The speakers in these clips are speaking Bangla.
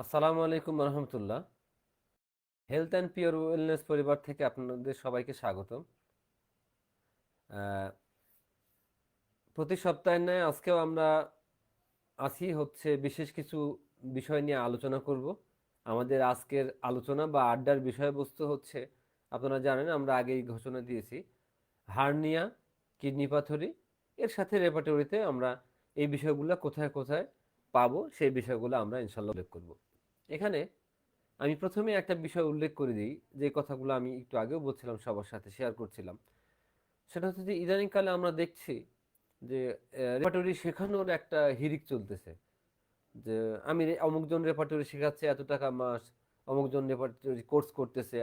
আসসালামু আলাইকুম রহমতুল্লাহ। হেলথ অ্যান্ড পিওর ওয়েলনেস পরিবার থেকে আপনাদের সবাইকে স্বাগতম। আহ, প্রতি সপ্তাহের ন্যায় আজকেও আমরা বিশেষ কিছু বিষয় নিয়ে আলোচনা করব। আমাদের আজকের আলোচনা বা আড্ডার বিষয়বস্তু হচ্ছে, আপনারা জানেন আমরা আগেই ঘোষণা দিয়েছি, হার্নিয়া, কিডনি পাথরি, এর সাথে রেপাটরিতে আমরা এই বিষয়গুলো কোথায় কোথায় পাবো সেই বিষয়গুলো আমরা ইনশাল্লাহ উল্লেখ করব। এখানে আমি প্রথমে একটা বিষয় উল্লেখ করে দিই, যে কথাগুলো আমি একটু আগেও বলছিলাম, সবার সাথে শেয়ার করছিলাম। সেটা হচ্ছে যে ইদানিংকালে আমরা দেখছি যে রেপার্টরি শেখানোর একটা হিড়িক চলতেছে। যে অমুকজন রেপার্টরি শেখাচ্ছে এত টাকা মাস, অমুকজন রেপার্টরি কোর্স করতেছে,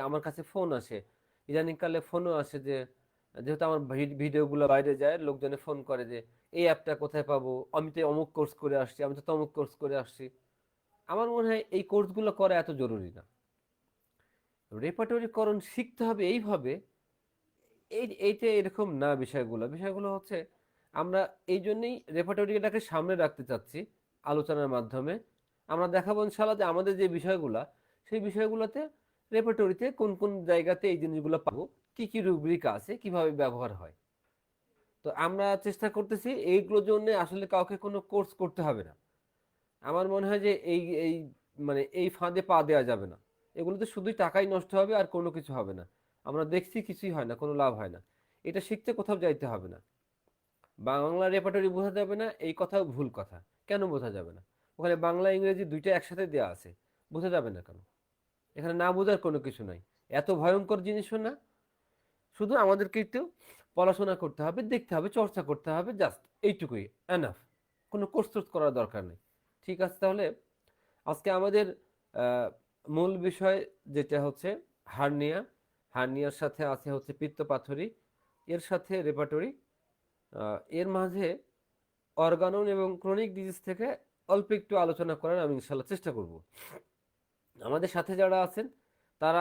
আমার কাছে ফোন আসে। ইদানিংকালে ফোনও আসে যে, যেহেতু আমার ভিডিওগুলো বাইরে যায়, লোকজনে ফোন করে যে এই অ্যাপটা কোথায় পাবো, আমি তো অমুক কোর্স করে আসছি, আমি তো তমুক কোর্স করে আসছি। আমার মনে হয় এই কোর্সগুলো করা এত জরুরি না। রেপার্টরিকরণ শিখতে হবে এইভাবে, এইটা এরকম না। বিষয়গুলো বিষয়গুলো হচ্ছে, আমরা এই জন্যই রেপার্টরিটাকে সামনে রাখতে চাচ্ছি আলোচনার মাধ্যমে। আমরা দেখাবো ইনশাল্লাহ যে আমাদের যে বিষয়গুলা, সেই বিষয়গুলোতে রেপার্টরিতে কোন কোন জায়গাতে এই জিনিসগুলো পাবো, কি কি রুব্রিক আছে, কিভাবে ব্যবহার হয়। তো আমরা চেষ্টা করতেছি এইগুলোর জন্য আসলে কাউকে কোনো কোর্স করতে হবে না। আমার মনে হয় যে এই এই মানে এই ফাঁদে পা দেওয়া যাবে না। এগুলোতে শুধুই টাকাই নষ্ট হবে আর কোনো কিছু হবে না। আমরা দেখছি কিছুই হয় না, কোনো লাভ হয় না। এটা শিখতে কোথাও যাইতে হবে না। বাংলা রেপার্টরি বোঝা যাবে না, এই কথাও ভুল কথা। কেন বোঝা যাবে না? ওখানে বাংলা ইংরেজি দুইটা একসাথে দেওয়া আছে, বোঝা যাবে না কেন? এখানে না বোঝার কোনো কিছু নাই। এত ভয়ঙ্কর জিনিসও না। শুধু আমাদেরকে একটু পড়াশোনা করতে হবে, দেখতে হবে, চর্চা করতে হবে, জাস্ট এইটুকুই এনাফ। কোনো কোর্স টোর্স করার দরকার নেই। ঠিক আছে, তাহলে আজকে আমাদের আহ, মূল বিষয় যেটা হচ্ছে হার্নিয়া। হার্নিয়ার সাথে আছে হচ্ছে পিত্তপাথড়ী, এর সাথে রেপাটরি, এর মাঝে অর্গানন এবং ক্রনিক ডিজিজ থেকে অল্প একটু আলোচনা করার আমি ইনশাল্লাহ চেষ্টা করব। আমাদের সাথে যারা আছেন তারা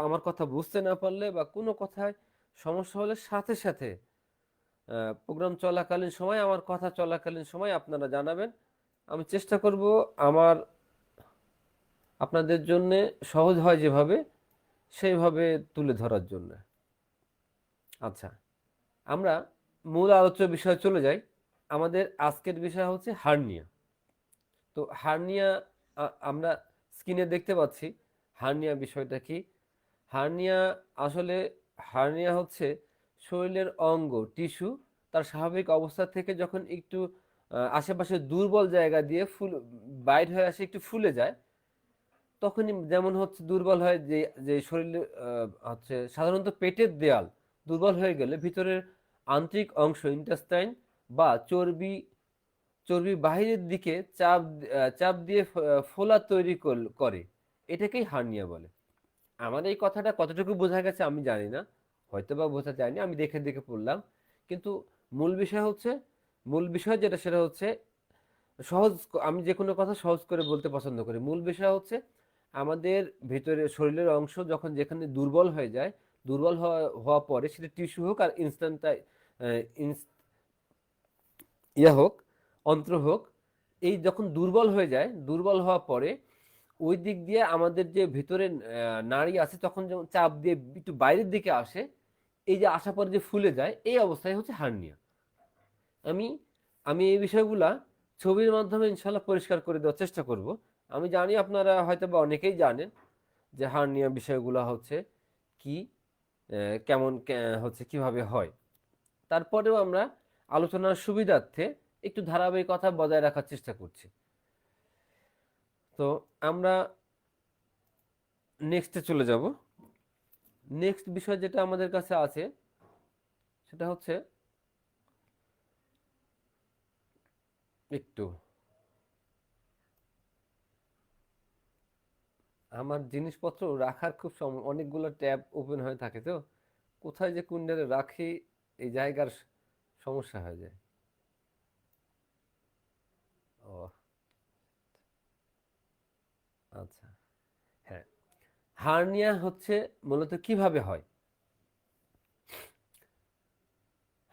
আমার কথা বুঝতে না পারলে বা কোনো কথায় সমস্যা হলে সাথে সাথে প্রোগ্রাম চলাকালীন সময়, আমার কথা চলাকালীন সময় আপনারা জানাবেন। আমি চেষ্টা করব আমার আপনাদের জন্য সহজ হয় যেভাবে, সেইভাবে তুলে ধরার জন্য। আচ্ছা, আমরা মূল আলোচ্য বিষয়ে চলে যাই। আমাদের আজকের বিষয় হচ্ছে হার্নিয়া। তো হার্নিয়া, আমরা স্ক্রিনে দেখতে পাচ্ছি হার্নিয়া বিষয়টা কি। হার্নিয়া আসলে, হার্নিয়া হচ্ছে শরীরের অঙ্গ, টিস্যু, তার স্বাভাবিক অবস্থা থেকে যখন একটু আশেপাশে দুর্বল জায়গা দিয়ে বাইর হয়ে আসে, একটু ফুলে যায়, তখনই যেমন হচ্ছে দুর্বল হয় যে, যে শরীরে হচ্ছে সাধারণত পেটের দেয়াল দুর্বল হয়ে গেলে ভিতরের আন্তরিক অংশ ইন্টেস্টাইন বা চর্বি চর্বি বাহিরের দিকে চাপ দিয়ে ফোলা তৈরি করে। এটাকেই হার্নিয়া বলে। আমার এই কথাটা কতটুকু বোঝা গেছে আমি জানি না, হয়তো বা বোঝা যায়নি, আমি দেখে দেখে পড়লাম। কিন্তু মূল বিষয় হচ্ছে, মূল বিষয় যেটা সেটা হচ্ছে সহজ। আমি যে কোনো কথা সহজ করে বলতে পছন্দ করি। মূল বিষয় হচ্ছে আমাদের ভেতরে শরীরের অংশ যখন যেখানে দুর্বল হয়ে যায়, দুর্বল হওয়া পরে সেটা টিস্যু হোক আর ইনস্ট্যান্ট ইয়া হোক, অন্ত্র হোক, এই যখন দুর্বল হয়ে যায়, দুর্বল হওয়া পরে ওই দিক দিয়ে আমাদের যে ভিতরে নাড়ি আছে, তখন যখন চাপ দিয়ে একটু বাইরের দিকে আসে, এই যে আসার পরে যে ফুলে যায়, এই অবস্থায় হচ্ছে হার্নিয়া। আমি আমি এই বিষয়গুলা ছবির মাধ্যমে ইনশাল্লাহ পরিষ্কার করে দেওয়ার চেষ্টা করব। আমি জানি আপনারা হয়তো বা অনেকেই জানেন যে হার্নিয়া বিষয়গুলো হচ্ছে কি, কেমন হচ্ছে, কিভাবে হয়। তারপরেও আমরা আলোচনার সুবিধার্থে একটু ধারাবাহিকতা বজায় রাখার চেষ্টা করছি। তো আমরা নেক্সটে চলে যাব। নেক্সট বিষয় যেটা আমাদের কাছে আছে সেটা হচ্ছে, একটু আমার জিনিসপত্র রাখার খুব অনেকগুলো ট্যাব ওপেন হয়ে থাকে, তো কোথায় যে কোনটা রাখি এই জায়গার সমস্যা হয়ে যায়। ও আচ্ছা, হ্যাঁ। হার্নিয়া হচ্ছে মূলত কিভাবে হয়?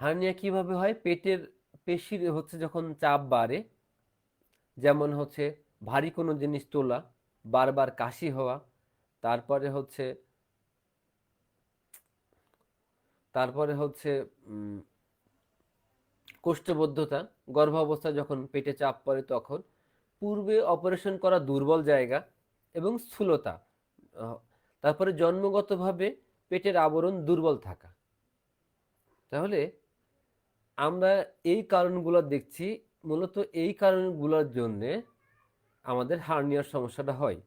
হার্নিয়া কিভাবে হয়? পেটের পেশির হচ্ছে যখন চাপ বাড়ে, যেমন হচ্ছে ভারী কোনো জিনিস তোলা, বারবার কাশি হওয়া, তারপরে হচ্ছে তারপরে হচ্ছে উম, কোষ্ঠবদ্ধতা, গর্ভাবস্থায় যখন পেটে চাপ পড়ে তখন, পূর্বে অপারেশন করা দুর্বল জায়গা এবং স্থূলতা, আহ, তারপরে জন্মগতভাবে পেটের আবরণ দুর্বল থাকা। তাহলে আমরা এই কারণগুলো দেখছি, মূলত এই কারণগুলোর জন্যে আমাদের হার্নিয়ার সমস্যাটা হয়।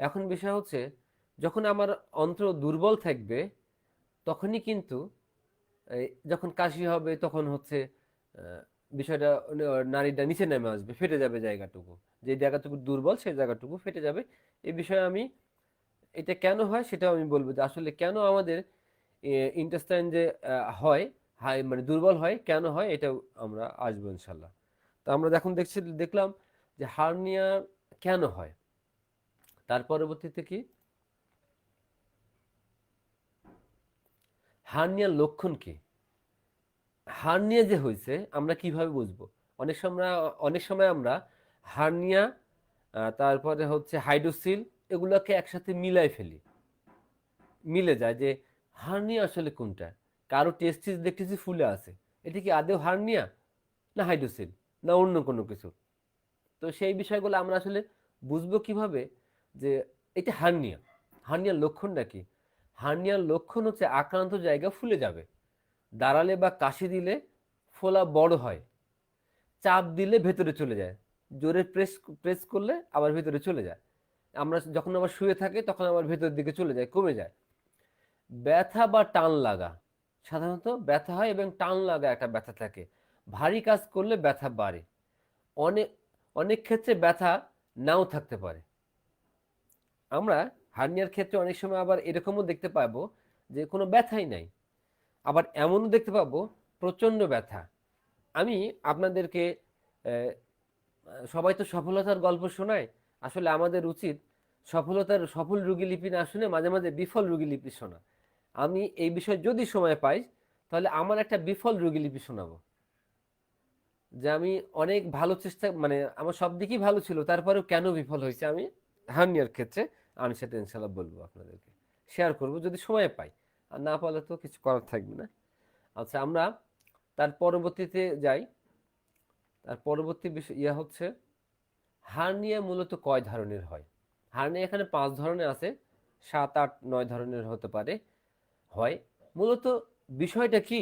এখন বিষয় হচ্ছে, যখন আমার অন্ত্র দুর্বল থাকবে তখনই কিন্তু যখন কাশি হবে তখন হচ্ছে আহ, বিষয়টা নাড়িটা নিচে নেমে আসবে, ফেটে যাবে জায়গাটুকু, যে জায়গাটুকু দুর্বল সেই জায়গাটুকু ফেটে যাবে। এই বিষয়ে আমি, এটা কেন হয় সেটাও আমি বলবো, যে আসলে কেন আমাদের ইন্টেস্টাইন যে হয়, হাই মানে দুর্বল হয়, কেন হয়, এটাও আমরা আসবো ইনশাল্লাহ। তো আমরা এখন দেখলাম যে হার্নিয়া কেন হয়। তার পরবর্তীতে কি, হার্নিয়ার লক্ষণ কি, হার্নিয়া যে হয়েছে আমরা কিভাবে বুঝবো? অনেক সময় আমরা হার্নিয়া, তারপরে হচ্ছে হাইড্রোসিল, এগুলোকে একসাথে মিলাই ফেলি, মিলে যায় যে হার্নিয়া আসলে কোনটা। কারো টেস্টিস দেখতেছি ফুলে আছে, এটা কি আদৌ হার্নিয়া, না হাইড্রোসিল, না অন্য কোনো কিছু? তো সেই বিষয়গুলো আমরা আসলে বুঝবো কিভাবে যে এটা হার্নিয়া? হার্নিয়ার লক্ষণটা কি? হার্নিয়ার লক্ষণ হচ্ছে আক্রান্ত জায়গা ফুলে যাবে, দাঁড়ালে বা কাশি দিলে ফোলা বড় হয়, চাপ দিলে ভেতরে চলে যায়, জোরে প্রেস প্রেস করলে আবার ভেতরে চলে যায়, আমরা যখন আবার শুয়ে থাকি তখন আবার ভেতরের দিকে চলে যায়, কমে যায়। ব্যথা বা টান লাগা, সাধারণত ব্যথা হয় এবং টান লাগা একটা ব্যথা থাকে, ভারী কাজ করলে ব্যথা বাড়ে, অনেক অনেক ক্ষেত্রে ব্যথা নাও থাকতে পারে। আমরা হার্নিয়ার ক্ষেত্রে অনেক সময় আবার এরকমও দেখতে পাবো যে কোনো ব্যথাই নাই, আবার এমনও দেখতে পাবো প্রচণ্ড ব্যথা। আমি আপনাদেরকে, আহ, সবাই তো সফলতার গল্প শোনায়, আসলে আমাদের উচিত সফল রোগীলিপি না শুনে মাঝে মাঝে বিফল রোগীলিপি শোনা। আমি এই বিষয়ে যদি সময় পাই তাহলে আমার একটা বিফল রোগীলিপি শোনাবো, যে আমি অনেক ভালো চেষ্টা, মানে আমার সব দিকই ভালো ছিল, তারপরেও কেন বিফল হয়েছে আমি হার্নিয়ার ক্ষেত্রে, আমি সেটা ইনশাল্লাহ বলবো আপনাদেরকে, শেয়ার করব যদি সময় পাই। আর না পারলে তো কিছু করার থাকবে না। আচ্ছা, আমরা তার পরবর্তীতে যাই। তার পরবর্তী বিষয় হচ্ছে, হার্নিয়া মূলত কয় ধরনের হয়? হার্নিয়া এখানে 5 ধরনের আছে, 7, 8, 9 ধরনের হতে পারে, হয়। মূলত বিষয়টা কি,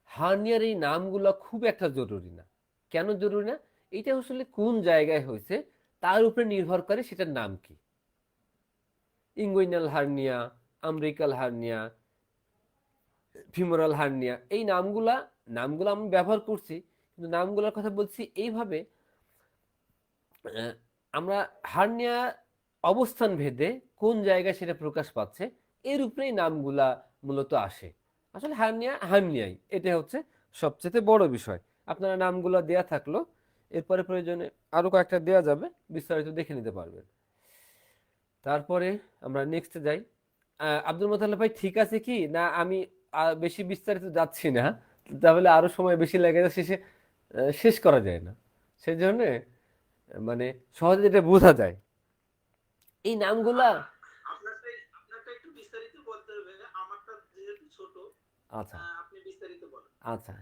হার্নিয়ার এই নামগুলো খুব একটা জরুরি না। কেন জরুরি না? এটা আসলে কোন জায়গায় হয়েছে তার উপরে নির্ভর করে সেটার নাম কি। Inguinal hernia, umbilical hernia, femoral hernia, এই নামগুলা নামগুলো আমি ব্যবহার করছি, কিন্তু নামগুলোর কথা বলছি এইভাবে, আহ, আমরা হার্নিয়া অবস্থান ভেদে কোন জায়গায় সেটা প্রকাশ পাচ্ছে এর উপরেই নামগুলা মূলত আসে। আসলে হার্নিয়া হার্নিয়াই, এটা হচ্ছে সবচেয়ে বড় বিষয়। আপনারা নামগুলা দেয়া থাকলো, এরপরে প্রয়োজনে আরো কয়েকটা দেয়া যাবে, বিস্তারিত দেখে নিতে পারবেন। তারপরে আমরা নেক্সটে যাই। আব্দুল মোতালেব ভাই ঠিক আছে কি না? আমি বেশি বিস্তারিত যাচ্ছি না, তাহলে আরো সময় বেশি লাগে, শেষে শেষ করা যায় না। সেই জন্য মানে সহজে যেটা বোঝা যায় এই নামগুলা। আচ্ছা, আচ্ছা,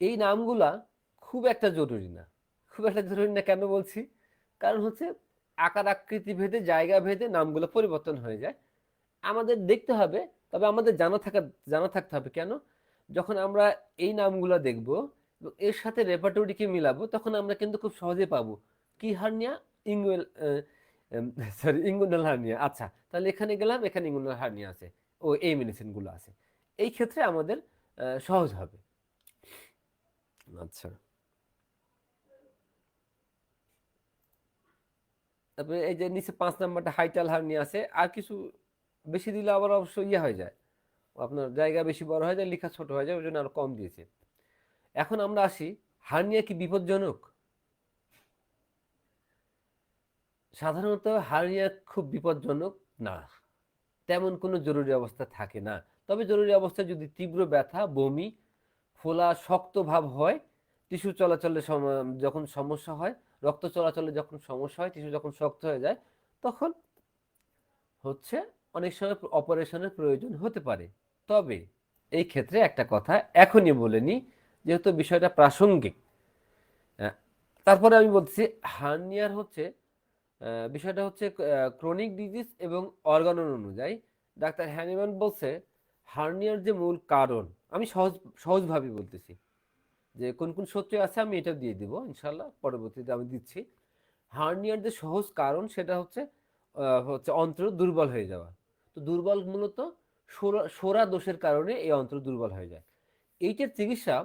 এই নামগুলা খুব একটা জরুরি না, খুব একটা জরুরি না, কেন বলছি? কারণ হচ্ছে আকার আকৃতি ভেদে জায়গা ভেদে নামগুলো পরিবর্তন হয়ে যায়, আমাদের দেখতে হবে। তবে আমাদের জানা থাকতে হবে কেন, যখন আমরা এই নামগুলো দেখব এবং এর সাথে রেপার্টরিকে মিলাবো তখন আমরা কিন্তু খুব সহজে পাবো কি হার্নিয়া, ইঙ্গুয়েল, সরি ইঙ্গুইনাল হার্নিয়া। আচ্ছা, তাহলে এখানে গেলাম, এখানে ইঙ্গুইনাল হার্নিয়া আছে, ও এই মেডিসিনগুলো আছে, এই ক্ষেত্রে আমাদের সহজ হবে। আচ্ছা, তারপরে এই যে নিচে 5 নাম্বারটা হাইটাল হার্নিয়া আছে, আর কিছু বেশি দিলে আবার অবশ্য ইয়ে হয়ে যায়, আপনার জায়গা বেশি বড় হয়ে যায়, লেখা ছোট হয়ে যায়, ওই জন্য আরো কম দিয়েছে। এখন আমরা আসি, হার্নিয়া কি বিপজ্জনক? সাধারণত হার্নিয়া খুব বিপজ্জনক না, তেমন কোনো জরুরি অবস্থা থাকে না। তবে জরুরি অবস্থায় যদি তীব্র ব্যথা, বমি, ফোলা, শক্ত ভাব হয়, টিস্যু চলাচলের যখন সমস্যা হয়, রক্ত চলাচলে যখন সমস্যা হয়, টিস্যু যখন শক্ত হয়ে যায়, তখন হচ্ছে অনেক সময় অপারেশনের প্রয়োজন হতে পারে। তবে এই ক্ষেত্রে একটা কথা এখনই বলে নিই, যেহেতু বিষয়টা প্রাসঙ্গিক। তারপরে আমি বলছি, হার্নিয়ার হচ্ছে বিষয়টা হচ্ছে ক্রনিক ডিজিজ এবং অর্গান অনুযায়ী। ডাক্তার হ্যানিম্যান বলছে হার্নিয়ার যে মূল কারণ, আমি সহজভাবে বলতেছি, যে কোন কোন সূত্রে আছে আমি এটা দিয়ে দিব ইনশাল্লাহ, পরবর্তীতে আমি দিচ্ছি। হার্নিয়ার যে সহজ কারণ সেটা হচ্ছে অন্ত্র দুর্বল হয়ে যাওয়া। তো দুর্বল মূলত সোরা দোষের কারণে এই অন্ত্র দুর্বল হয়ে যায়। এইটার চিকিৎসা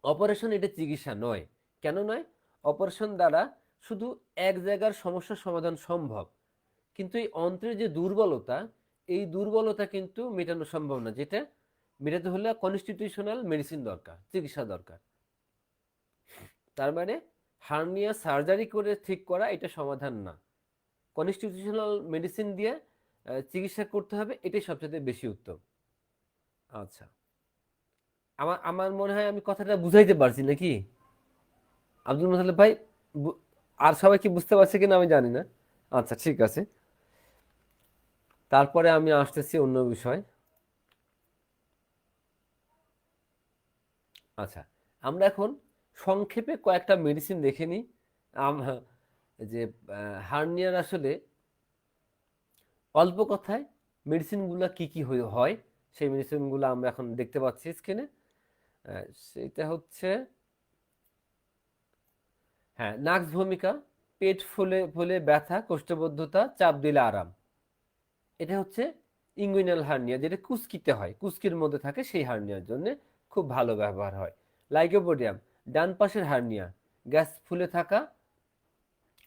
অপারেশন, এটা চিকিৎসা নয়। কেন নয়? অপারেশন দ্বারা শুধু এক জায়গার সমস্যার সমাধান সম্ভব, কিন্তু এই অন্ত্রের যে দুর্বলতা, এই দুর্বলতা কিন্তু মেটানো সম্ভব না। যেটা মেটাতে হলে কনস্টিটিউশনাল মেডিসিন দরকার, চিকিৎসা দরকার। তার মানে হার্নিয়া সার্জারি করে ঠিক করা এটা সমাধান না, কনস্টিটিউশনাল মেডিসিন দিয়ে চিকিৎসা করতে হবে, এটাই সবচেয়ে বেশি উত্তম। আচ্ছা, আমার আমার মনে হয় আমি কথাটা বুঝাইতে পারছি নাকি আব্দুল মোতালেব ভাই? আর সবাই কি বুঝতে পারছে কিনা আমি জানি না। আচ্ছা, ঠিক আছে। তারপরে আমি আসতেছি অন্য বিষয়। আচ্ছা, আমরা এখন সংক্ষেপে কয়েকটা মেডিসিন দেখে নিই। যে হার্নিয়ার আসলে অল্প কথায় মেডিসিনগুলো কি কি হয়, সেই মেডিসিনগুলো আমরা এখন দেখতে পাচ্ছি স্ক্রিনে। সেটা হচ্ছে, হ্যাঁ, নাক্স ভূমিকা, পেট ফুলে ফুলে ব্যথা, কোষ্ঠবদ্ধতা, চাপ দিলে আরাম। এটা হচ্ছে ইঙ্গুইনাল হার্নিয়া, যেটা কুস্কিতে হয়, কুস্কির মধ্যে থাকে, সেই হার্নিয়ার জন্য খুব ভালো ব্যবহার হয়। লাইকোপোডিয়াম, ডান পাশের হার্নিয়া, গ্যাস ফুলে থাকা,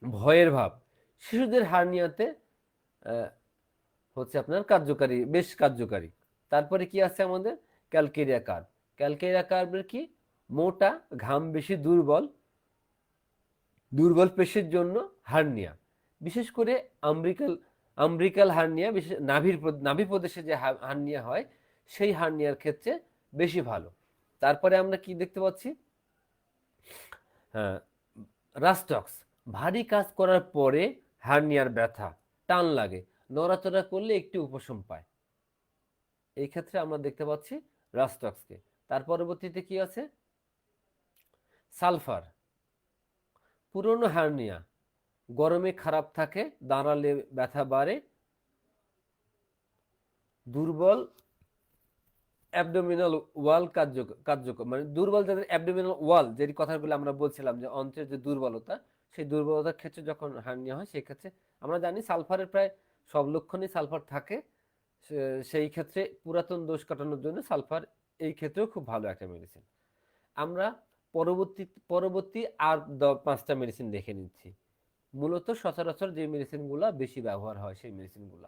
ভয়ের ভাব, শিশুদের হার্নিয়াতে হচ্ছে আপনার কার্যকারী, বেশ কার্যকারী। তারপরে কি আছে আমাদের? Calcarea curve. ক্যালকেরিয়া কার্ভের কি? মোটা, ঘাম বেশি, দুর্বল, দুর্বল পেশির জন্য হার্নিয়া, বিশেষ করে আম্ব্রিকাল আম্ব্রিকাল হার্নিয়া, বিশেষ নাভি প্রদেশে যে হার্নিয়া হয়, সেই হার্নিয়ার ক্ষেত্রে বেশি ভালো। তারপরে আমরা কি দেখতে পাচ্ছি? হ্যাঁ, রাস্টক্স, ভারী কাজ করার পরে হার্নিয়ার ব্যথা, টান লাগে, নড়াচড়া করলে একটু উপশম পায়, এই ক্ষেত্রে আমরা দেখতে পাচ্ছি রাস্টক্সকে। তার পরবর্তীতে কি আছে? সালফার, পুরনো হার্নিয়া, গরমে খারাপ থাকে, দাঁড়ালে ব্যথা বাড়ে, দুর্বল অ্যাবডোমিনাল ওয়াল কার্যকর, মানে দুর্বল যাদের অ্যাবডোমিনাল ওয়াল, যে কথাগুলো আমরা বলছিলাম যে অন্ত্রের যে দুর্বলতা, সেই দুর্বলতার ক্ষেত্রে যখন হার্নিয়া হয়, সেই ক্ষেত্রে আমরা জানি সালফারের প্রায় সব লক্ষণই সালফার থাকে। সেই ক্ষেত্রে পুরাতন দোষ কাটানোর জন্য সালফার এই ক্ষেত্রেও খুব ভালো একটা মেডিসিন। আমরা পরবর্তী পরবর্তী আর 5টা মেডিসিন দেখে নিচ্ছি। মূলত সচরাচর যে মেডিসিনগুলো বেশি ব্যবহার হয়, সেই মেডিসিনগুলো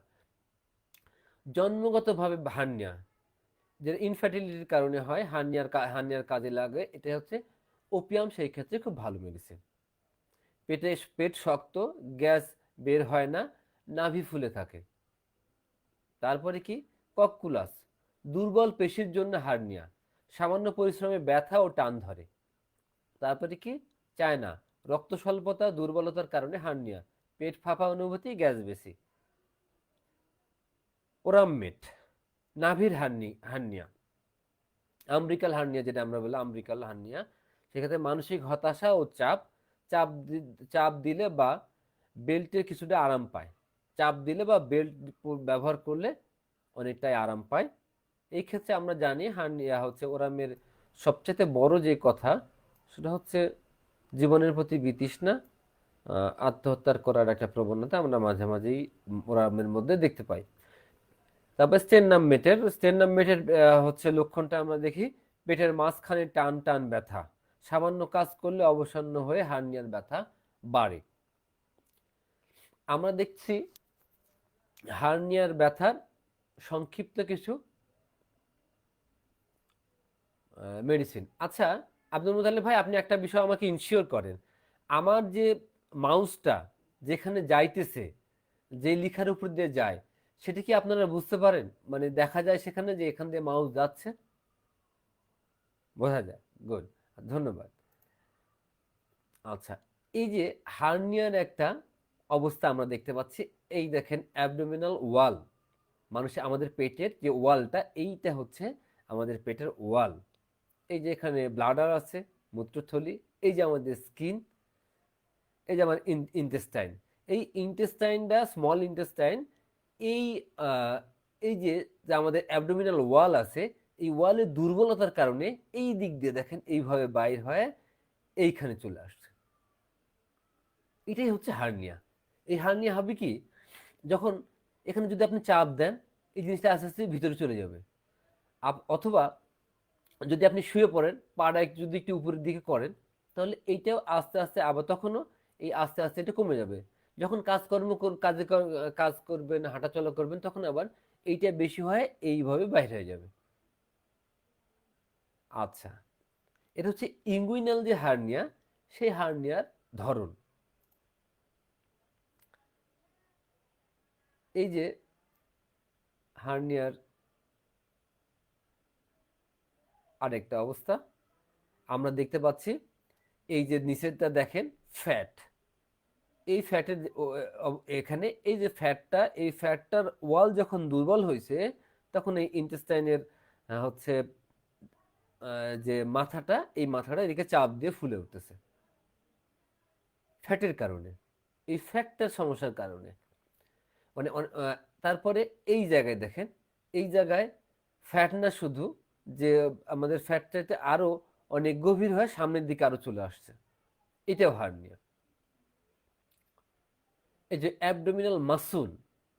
জন্মগতভাবে হার্নিয়া, যেটা ইনফার্টিলিটির কারণে হয়, হার্নিয়ার কাজে লাগে, এটা হচ্ছে ওপিয়াম, সেই ক্ষেত্রে খুব ভালো মেডিসিন। পেট শক্ত, গ্যাস বের হয় না, নাভি ফুলে থাকে। তারপরে কি? কক্কুলাস, দুর্বল পেশির জন্য হার্নিয়া, সামান্য পরিশ্রমে ব্যথা ও টান ধরে। তারপরে কি? চায়না, রক্ত স্বল্পতা, দুর্বলতার কারণে হার্নিয়া, পেট ফাঁপা অনুভূতি, গ্যাস বেশি। ওরামমেট, নাভির হার্নিয়া, আম্ব্রিকাল হার্নিয়া, যেটা আমরা বলি আম্ব্রিকাল হার্নিয়া, সেক্ষেত্রে মানসিক হতাশা ও চাপ চাপ দিলে বা বেল্টের কিছুটা আরাম পায়, চাপ দিলে বা বেল্ট ব্যবহার করলে অনেকটাই আরাম পায়। এই ক্ষেত্রে আমরা জানি হার্নিয়া হচ্ছে ওরামের সবচেয়ে বড় যে কথা, সেটা হচ্ছে জীবনের প্রতি বিতৃষ্ণা, আত্মহত্যার করার একটা প্রবণতা আমরা মাঝে মাঝেই ওরামের মধ্যে দেখতে পাই। তারপর স্টেননাম মেটের হচ্ছে লক্ষণটা আমরা দেখি, পেটের মাঝখানে টান টান ব্যথা, সামান্য কাজ করলে অবসন্ন হয়ে হার্নিয়ার ব্যথা বাড়ে। আমরা দেখছি হার্নিয়ার ব্যথার সংক্ষিপ্ত কিছু মেডিসিন। আচ্ছা, আব্দুল মুতালিব ভাই, আপনি একটা বিষয় আমাকে ইনশিওর করেন, আমার যে মাউসটা যেখানে যাইতেছে, যে লিখার উপর দিয়ে যায়, সেটা কি আপনারা বুঝতে পারেন? মানে দেখা যায় সেখানে যে এখান দিয়ে মাউস যাচ্ছে, বোঝা যায়? গুড, ধন্যবাদ। আচ্ছা, এই যে হার্নিয়ার একটা অবস্থা আমরা দেখতে পাচ্ছি, এই দেখেন অ্যাবডোমিনাল ওয়াল, মানুষের আমাদের পেটের যে ওয়ালটা, এইটা হচ্ছে আমাদের পেটের ওয়াল। এই যে এখানে ব্লাডার আছে, মূত্রথলি, এই যে আমাদের স্কিন, এই যে আমার ইন্টেস্টাইন, এই ইন্টেস্টাইনটা স্মল ইন্টেস্টাইন, এই এই যে যে আমাদের অ্যাবডোমিনাল ওয়াল আছে, এই ওয়ালের দুর্বলতার কারণে এই দিক দিয়ে দেখেন এইভাবে বাইর হয়ে এইখানে চলে আসছে। এটাই হচ্ছে হার্নিয়া। এই হার্নিয়া হবে কি, যখন এখানে যদি আপনি চাপ দেন, এই জিনিসটা আস্তে আস্তে ভিতরে চলে যাবে। অথবা যদি আপনি শুয়ে পড়েন, পাটা যদি একটু উপরের দিকে করেন, তাহলে এইটাও আস্তে আস্তে আবার তখনও এই আস্তে আস্তে এটা কমে যাবে। যখন কাজ করবেন, হাঁটাচলা করবেন, তখন আবার এইটা বেশি হয়, এইভাবে বাইরে হয়ে যাবে। আচ্ছা, এটা হচ্ছে ইঙ্গুইনাল যে হার্নিয়া, সেই হার্নিয়ার ধরন। এই যে হার্নিয়ার আরেকটা অবস্থা আমরা দেখতে পাচ্ছি, এই যে নিচেরটা দেখেন ফ্যাট, এই ফ্যাটের এখানে এই যে ফ্যাটটা, এই ফ্যাটটার ওয়াল যখন দুর্বল হয়েছে, তখন এই ইন্টেস্টাইনের হচ্ছে যে মাথাটা, এই মাথাটা এদিকে চাপ দিয়ে ফুলে উঠতেছে ফ্যাটের কারণে, এই ফ্যাটটার সমস্যার কারণে। মানে তারপরে এই জায়গায় দেখেন, এই জায়গায় ফ্যাট না শুধু, যে আমাদের ফ্যাটটাতে আরো অনেক গভীর হয়ে সামনের দিকে আরো চলে আসছে, এটাও হার্নিয়া। এই যে অ্যাবডোমিনাল মাসুল,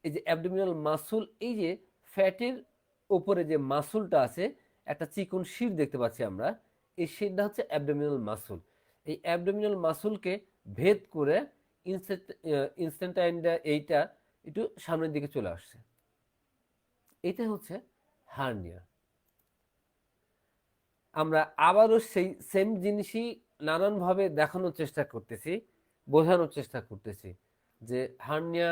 এই যে অ্যাবডোমিনাল মাসুল, এই যে ফ্যাটের ওপরে যে মাসুলটা আছে, একটা চিকন শির দেখতে পাচ্ছি আমরা, এই শিরটা হচ্ছে অ্যাবডোমিনাল মাসুল। এই অ্যাবডোমিনাল মাসুলকে ভেদ করে ইনস্ট্যান্টাইনটা এইটা একটু সামনের দিকে চলে আসছে, এটা হচ্ছে হার্নিয়া। আমরা আবারও সেই সেম জিনিসই নানানভাবে দেখানোর চেষ্টা করতেছি, বোঝানোর চেষ্টা করতেছি যে হার্নিয়া,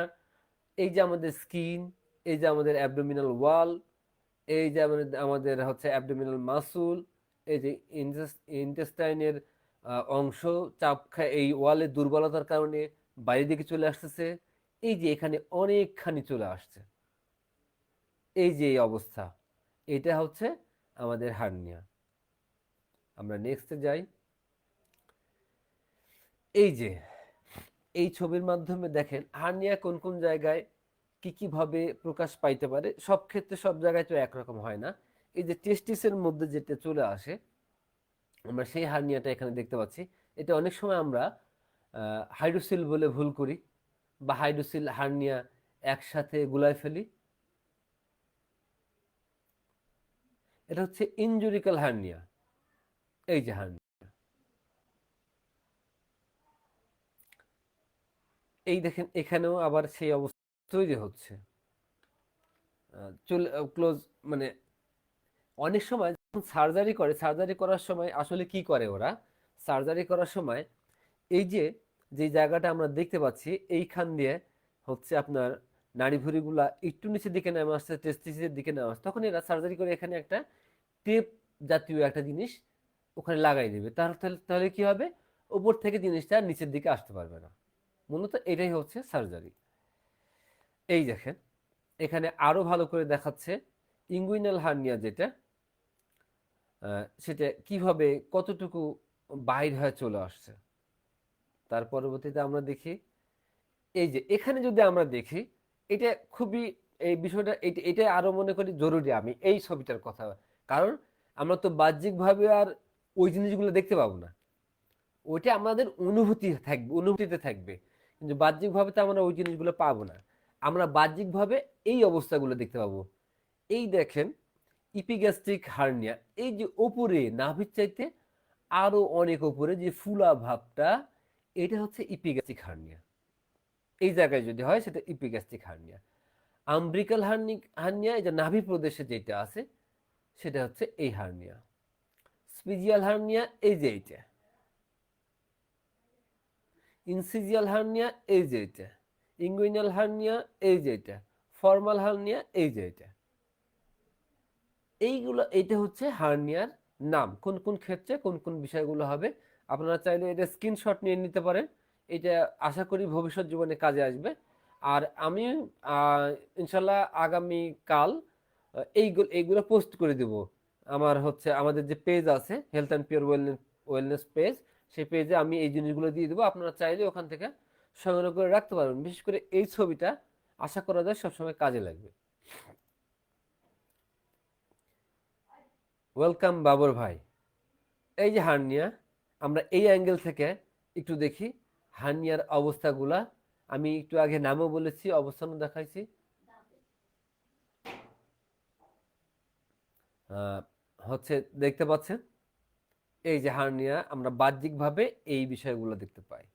এই যে আমাদের স্কিন, এই যে আমাদের অ্যাবডোমিনাল ওয়াল, এই যে আমাদের আমাদের হচ্ছে অ্যাবডোমিনাল মাসুল, এই যে ইন্টেস্টাইনের অংশ চাপ খায়, এই ওয়ালের দুর্বলতার কারণে বাইরের দিকে চলে আসতেছে, এই যে এখানে অনেকখানি চলে আসছে, এই যে এই অবস্থা, এটা হচ্ছে আমাদের হার্নিয়া। আমরা নেক্সটে যাই। এই যে এই ছবির মাধ্যমে দেখেন হার্নিয়া কোন কোন জায়গায় কি কি ভাবে প্রকাশ পাইতে পারে। সব ক্ষেত্রে সব জায়গায় তো একরকম হয় না। এই যে টেস্টিসের মধ্যে যেটা চলে আসে, আমরা সেই হার্নিয়াটা এখানে দেখতে পাচ্ছি। এটা অনেক সময় আমরা হাইড্রোসিল বলে ভুল করি, বা হাইড্রোসিল হার্নিয়া একসাথে গুলায় ফেলি। এটা হচ্ছে ইনজুরিক্যাল হার্নিয়া। এই যে হার্নিয়া, এই দেখেন এখানেও আবার সেই অবস্থা তৈরি হচ্ছে। চলে ক্লোজ, মানে অনেক সময় যখন সার্জারি করে, সার্জারি করার সময় আসলে কি করে ওরা, সার্জারি করার সময় এই যে যে জায়গাটা আমরা দেখতে পাচ্ছি, এইখান দিয়ে হচ্ছে আপনার নাড়িভুঁড়িগুলা একটু নিচের দিকে নেমে আসছে, টেস্টিসের দিকে নেমে আসছে, তখন এরা সার্জারি করে এখানে একটা টেপ জাতীয় একটা জিনিস ওখানে লাগাই দেবে। তাহলে তাহলে কি হবে, উপর থেকে জিনিসটা নিচের দিকে আসতে পারবে না। মূলত এটাই হচ্ছে সার্জারি। এই দেখেন এখানে আরো ভালো করে দেখাচ্ছে ইঙ্গুইনাল হার্নিয়া যেটা, সেটা কিভাবে কতটুকু বাইর হয়ে চলে আসছে। তার পরবর্তীতে আমরা দেখি, এই যে এখানে যদি আমরা দেখি, এটা খুবই, এই বিষয়টা এটা আরো মনে করি জরুরি আমি এই ছবিটার কথা। কারণ আমরা তো বাহ্যিকভাবে আর ওই জিনিসগুলো দেখতে পাবো না, ওইটা আমাদের অনুভূতি থাকবে, অনুভূতিতে থাকবে, কিন্তু বাহ্যিকভাবে তো আমরা ওই জিনিসগুলো পাবো না। আমরা বাহ্যিকভাবে এই অবস্থাগুলো দেখতে পাবো। এই দেখেন ইপিগ্যাস্ট্রিক হার্নিয়া, এই যে ওপরে নাভির চাইতে আরো অনেক ওপরে যে ফুলা ভাবটা, এটা হচ্ছে ইপিগ্যাস্ট্রিক হার্নিয়া। এই জায়গায় যদি হয় সেটা ইপিগ্যাস্ট্রিক হার্নিয়া। আম্ব্রিকাল হার্নিয়া, এই যে নাভি প্রদেশে যেটা আছে, সেটা হচ্ছে এই হার্নিয়া। স্পিজিয়াল হার্নিয়া এই যে এইটা, ইনসিজিয়াল হার্নিয়া এই যে এটা, ইঙ্গুইনাল হার্নিয়া এই যে এটা, ফর্মাল হার্নিয়া এই যে এটা। এইগুলো, এইটা হচ্ছে হার্নিয়ার নাম, কোন কোন ক্ষেত্রে কোন কোন বিষয়গুলো হবে। আপনারা চাইলে এটা স্ক্রিনশট নিয়ে নিতে পারেন, এটা আশা করি ভবিষ্যৎ জীবনে কাজে আসবে। আর আমি ইনশাল্লাহ আগামী কাল এইগুলো পোস্ট করে দেব। আমার হচ্ছে আমাদের যে পেজ আছে health and pure wellness page, সেই পেজে আমি এই জিনিসগুলো দিয়ে দেবো। আপনারা চাইলে ওখান থেকে সংগ্রহ করে রাখতে পারবেন। বিশেষ করে এই ছবিটা আশা করা যায় সবসময় কাজে লাগবে। ওয়েলকাম বাবর ভাই। এই যে হার্নিয়া, আমরা এই অ্যাঙ্গেল থেকে একটু দেখি হার্নিয়ার অবস্থাগুলা। আমি একটু আগে নামও বলেছি, অবস্থানও দেখাইছি। হচ্ছে দেখতে পাচ্ছেন এই যে হার্নিয়া, আমরা বাহ্যিকভাবে এই বিষয়গুলো দেখতে পাই।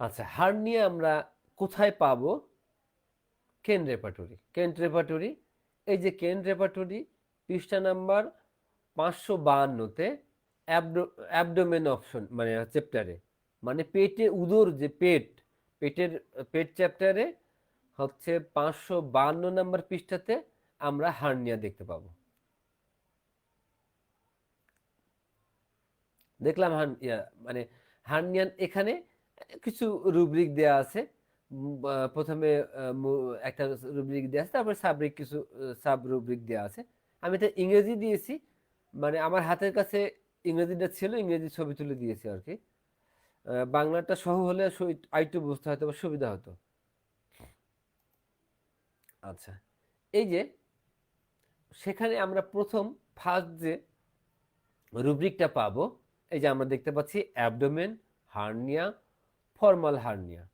আচ্ছা, হার্নিয়া আমরা কোথায় পাবো? কেন রেপার্টরি, কেন রেপার্টরি, এই যে কেন রেপার্টরি পৃষ্ঠা নাম্বার 552-তে অ্যাবডোমেন অপশন মানে চ্যাপ্টারে, মানে পেটে উদর যে পেট, পেটের পেট চ্যাপ্টারে হচ্ছে 552 নম্বর পৃষ্ঠাতে আমরা হার্নিয়া দেখতে পাবো। দেখলাম মানে হার্নিয়ান এখানে কিছু রুব্রিক দেয়া আছে। প্রথমে একটা রুব্রিক দেওয়া আছে, তারপরে সাবরিক কিছু সাব রুব্রিক দেওয়া আছে। আমি এটা ইংরেজি দিয়েছি, মানে আমার হাতের কাছে ইংরেজিটা ছিল, ইংরেজি ছবি তুলে দিয়েছি আর কি। বাংলাটা সহ হলে আরেকটু বুঝতে হয়তো বা সুবিধা হতো। আচ্ছা, এই যে সেখানে আমরা প্রথম ফার্স্ট যে রুব্রিকটা পাবো, এই যে আমরা দেখতে পাচ্ছি অ্যাবডোমেন, হার্নিয়া, ফর্মাল হার্নিয়া।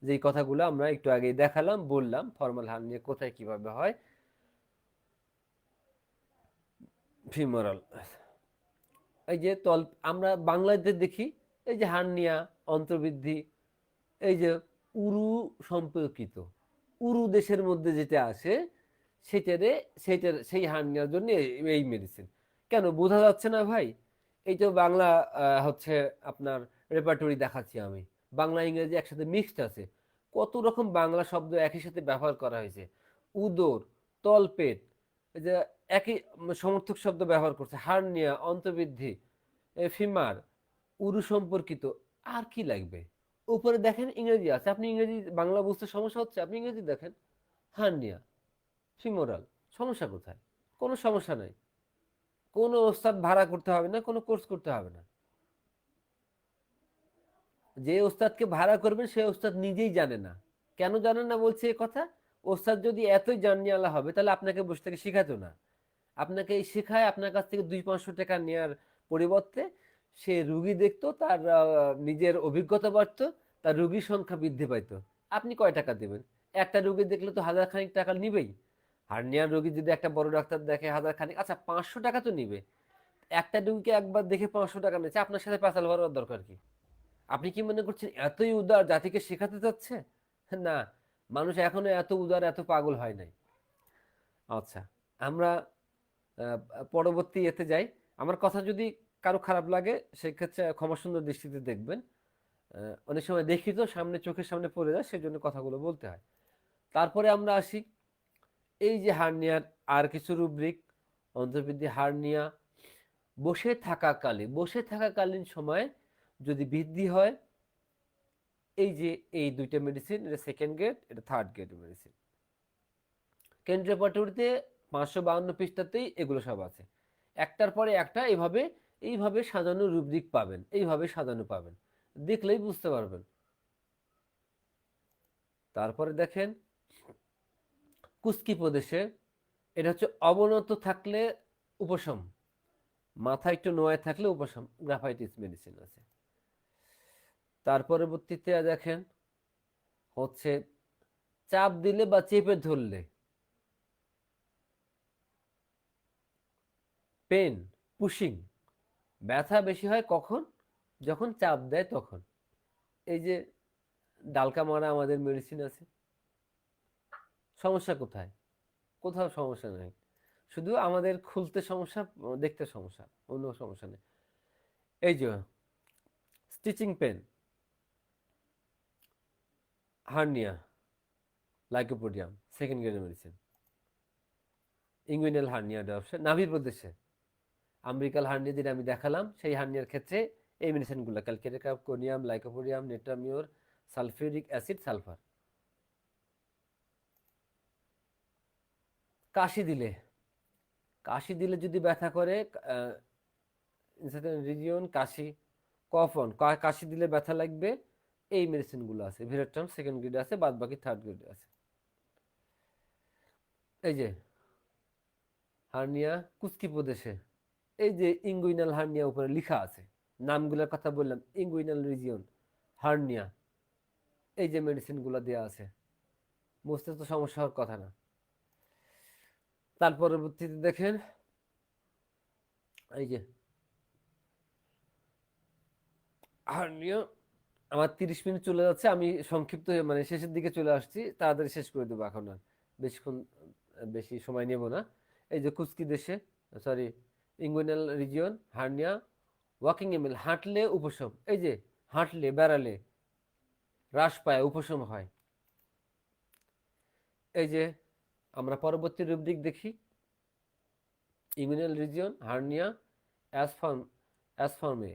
যেই কথাগুলো আমরা একটু আগেই দেখালাম, বললাম ফর্মাল হার্নিয়া কোথায় কিভাবে হয়। ফিমোরাল, এই যে আমরা বাংলাতে দেখি এই যে হার্নিয়া, অন্তর্বৃদ্ধি, এই যে উরু সম্পর্কিত, উরু দেশের মধ্যে যেটা আসে সেই হার্নিয়ার জন্য এই মেডিসিন। কেন বোঝা যাচ্ছে না ভাই? এই তো বাংলা হচ্ছে আপনার রেপার্টরি দেখাচ্ছি আমি, বাংলা ইংরেজি একসাথে মিক্সড আছে। কত রকম বাংলা শব্দ একই সাথে ব্যবহার করা হয়েছে। উদর, তলপেট, এই যে একই সমর্থক শব্দ ব্যবহার করছে, হার্নিয়া, অন্তর্বৃদ্ধি, ফিমার, উরু সম্পর্কিত। আর কি লাগবে? উপরে দেখেন ইংরেজি আছে, আপনি ইংরেজি বাংলা বুঝতে সমস্যা হচ্ছে, আপনি ইংরেজি দেখেন। হার্নিয়া, ফিমোরাল, সমস্যা কোথায়? কোনো সমস্যা নাই। কোনো ওস্তাদ ভাড়া করতে হবে না, কোনো কোর্স করতে হবে না। যে ওস্তাদকে ভাড়া করবেন সেই ওস্তাদ নিজেই জানে না। কেন জানেন না বলছে এ কথা? ওস্তাদ যদি এতই জানিয়ালা হবে তাহলে আপনাকে বসে থেকে শিখাতো না। আপনাকে এই শেখায় আপনার কাছ থেকে 200-500 টাকা নেওয়ার পরিবর্তে সে রুগী দেখতো, তার নিজের অভিজ্ঞতা বাড়তো, তার রুগীর সংখ্যা বৃদ্ধি পাইতো। আপনি কয় টাকা দেবেন? একটা রুগী দেখলে তো 1000 খানিক টাকা নিবেই। হার্নিয়ার রোগী যদি একটা বড় ডাক্তার দেখে 1000 খানিক, আচ্ছা 500 টাকা তো নিবে। একটা রুগীকে একবার দেখে 500 টাকা নিচ্ছে, আপনার সাথে পেঁচাল ভরার দরকার কি? আপনি কি মনে করছেন এতই উদার জাতিকে শেখাতে চাচ্ছে? না, মানুষ এখনো এত উদার, এত পাগল হয় নাই। আচ্ছা, আমরা আহ, পরবর্তী এতে যাই। আমার কথা যদি কারো খারাপ লাগে সেক্ষেত্রে ক্ষমা সুন্দর দৃষ্টিতে দেখবেন। অনেক সময় দেখি তো সামনে, চোখের সামনে পড়ে যায়, সেজন্য কথাগুলো বলতে হয়। তারপরে আমরা আসি এই যে হার্নিয়ার আর কিছু রুব্রিক। অন্তর্বৃদ্ধি হার্নিয়া বসে থাকাকালীন সময় যদি বৃদ্ধি হয়, এই যে এই দুইটা মেডিসিন, এটা সেকেন্ড গ্রেড, এটা থার্ড গ্রেড মেডিসিন। কেন্দ্রীয় পাঠ্যবইতে 552 পৃষ্ঠাতেই এগুলো সব আছে। একটার পরে একটা এইভাবে এইভাবে সাজানো রুব্রিক পাবেন, এইভাবে সাজানো পাবেন, দেখলেই বুঝতে পারবেন। তারপরে দেখেন কুস্কি প্রদেশে, এটা হচ্ছে অবনত থাকলে উপশম, মাথা একটু নোয়ায় থাকলে উপশম, গ্রাফাইটিস মেডিসিন আছে। তার পরবর্তীতে দেখেন হচ্ছে চাপ দিলে বা চেপে ধরলে পেন, পুশিং, ব্যথা বেশি হয় কখন? যখন চাপ দেয় তখন। এই যে ডালকা মারা আমাদের মেডিসিন আছে। সমস্যা কোথায়? কোথাও সমস্যা নেই, শুধু আমাদের খুলতে সমস্যা, দেখতে সমস্যা, অন্য সমস্যা নেই। এই যে stitching pain, hernia, lycopodium, second grade medicine. Inguinal hernia দেওয়া নাভির প্রদেশে, আম্বিকাল হার্নিয়া যেটা আমি দেখালাম, সেই হার্নিয়ার ক্ষেত্রে এই মেডিসিনগুলো ক্যালকেরিয়াম, লাইকোপোডিয়াম, নেট্রামিওর, সালফিউরিক অ্যাসিড, সালফার। কাশি দিলে, কাশি দিলে যদি ব্যথা করে, রিজিয়ন কাশি, কফন, কাশি দিলে ব্যথা লাগবে, এই মেডিসিনগুলো আছে। ভিরেট্রাম সেকেন্ড গ্রেডে আছে, বাদ বাকি থার্ড গ্রেডে আছে। এই যে হার্নিয়া কুস্কি প্রদেশে, এই যে ইঙ্গুইনাল হার্নিয়া উপরে লেখা আছে, নামগুলোর কথা বললাম, ইঙ্গুইনাল রিজিয়ন হার্নিয়া, এই যে মেডিসিনগুলো দেওয়া আছে, বুঝতে তো সমস্যা হওয়ার কথা না। তার পরবর্তীতে দেখেন, এই যে হার্নিয়া, আমার 30 মিনিট চলে যাচ্ছে, আমি সংক্ষিপ্ত মানে শেষের দিকে চলে আসছি, তাড়াতাড়ি শেষ করে দেবো এখন আর বেশিক্ষণ, বেশি সময় নেব না। এই যে কুস্কি দেশে, sorry, inguinal region hernia, walking এমিল, হাঁটলে উপশম, এই যে হাঁটলে বেড়ালে হ্রাস পায়, উপশম হয়। এই যে আমরা পরবর্তী রুব্রিক দেখি, ইমিউনাল রিজিয়ন হার্নিয়া, অ্যাসফর্ম, অ্যাসফর্মে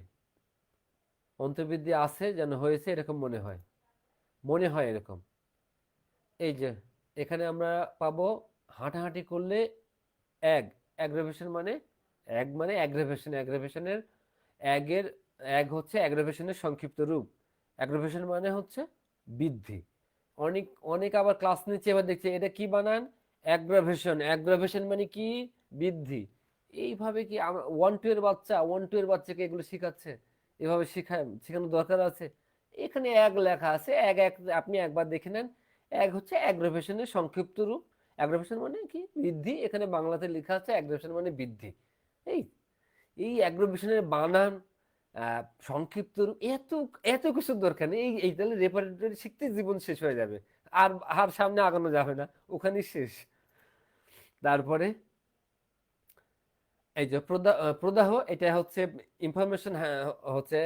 অন্তর্বৃদ্ধি আছে যেন হয়েছে এরকম মনে হয়, মনে হয় এরকম। এই যে এখানে আমরা পাবো হাঁটাহাঁটি করলে অ্যাগ, অ্যাগ্রাভেশন মানে, অ্যাগ মানে অ্যাগ্রাভেশন, অ্যাগ্রাভেশনের অ্যাগের, অ্যাগ হচ্ছে অ্যাগ্রাভেশনের সংক্ষিপ্ত রূপ, অ্যাগ্রাভেশন মানে হচ্ছে বৃদ্ধি। অনেক অনেক আবার ক্লাস নিচ্ছে, এবার দেখছে এটা কি বানান, অ্যাগ্রাভেশন, অ্যাগ্রাভেশন মানে কি, বৃদ্ধি। এইভাবে কি 1-2 এর বাচ্চা, 1-2 এর বাচ্চাকে এগুলো শেখাচ্ছে, এভাবে শেখানো দরকার আছে? এখানে এক লেখা আছে, এক এক আপনি একবার দেখে নেন। এক হচ্ছে অ্যাগ্রাভেশনের সংক্ষিপ্ত রূপ, অ্যাগ্রাভেশন মানে কি, বৃদ্ধি, এখানে বাংলাতে লেখা আছে অ্যাগ্রাভেশন মানে বৃদ্ধি। এই এই অ্যাগ্রাভেশনের বানান, সংক্ষিপ্ত রূপ, এত এত কিছুর দরকার নেই। এই তাহলে রেপারেটরি শিখতে জীবন শেষ হয়ে যাবে, আর আর সামনে আগানো যাবে না, ওখানেই শেষ। তারপরে এই যে প্রদাহ, এটা হচ্ছে ইনফরমেশন, হচ্ছে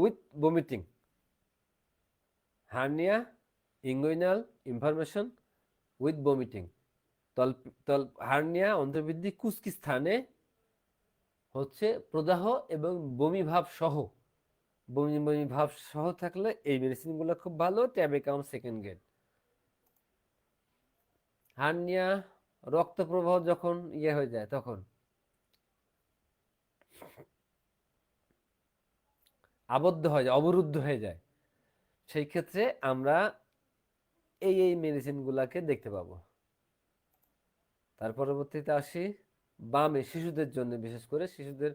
with vomiting, hernia, inguinal information with vomiting, তল তল হার্নিয়া অন্তর্বৃদ্ধি কুস্কি স্থানে হচ্ছে প্রদাহ এবং বমি ভাব সহ, বমি বমি ভাব সহ থাকলে এই মেডিসিনগুলো খুব ভালো, ট্যাবেকাম সেকেন্ড গ্রেড। হার্নিয়া রক্ত প্রবাহ যখন ইয়ে হয়ে যায়, তখন আবদ্ধ হয়ে যায়, অবরুদ্ধ হয়ে যায়, সেই ক্ষেত্রে আমরা এই মেডিসিনগুলোকে দেখতে পাবো। তার পরবর্তীতে আসি বামে, শিশুদের জন্য, বিশেষ করে শিশুদের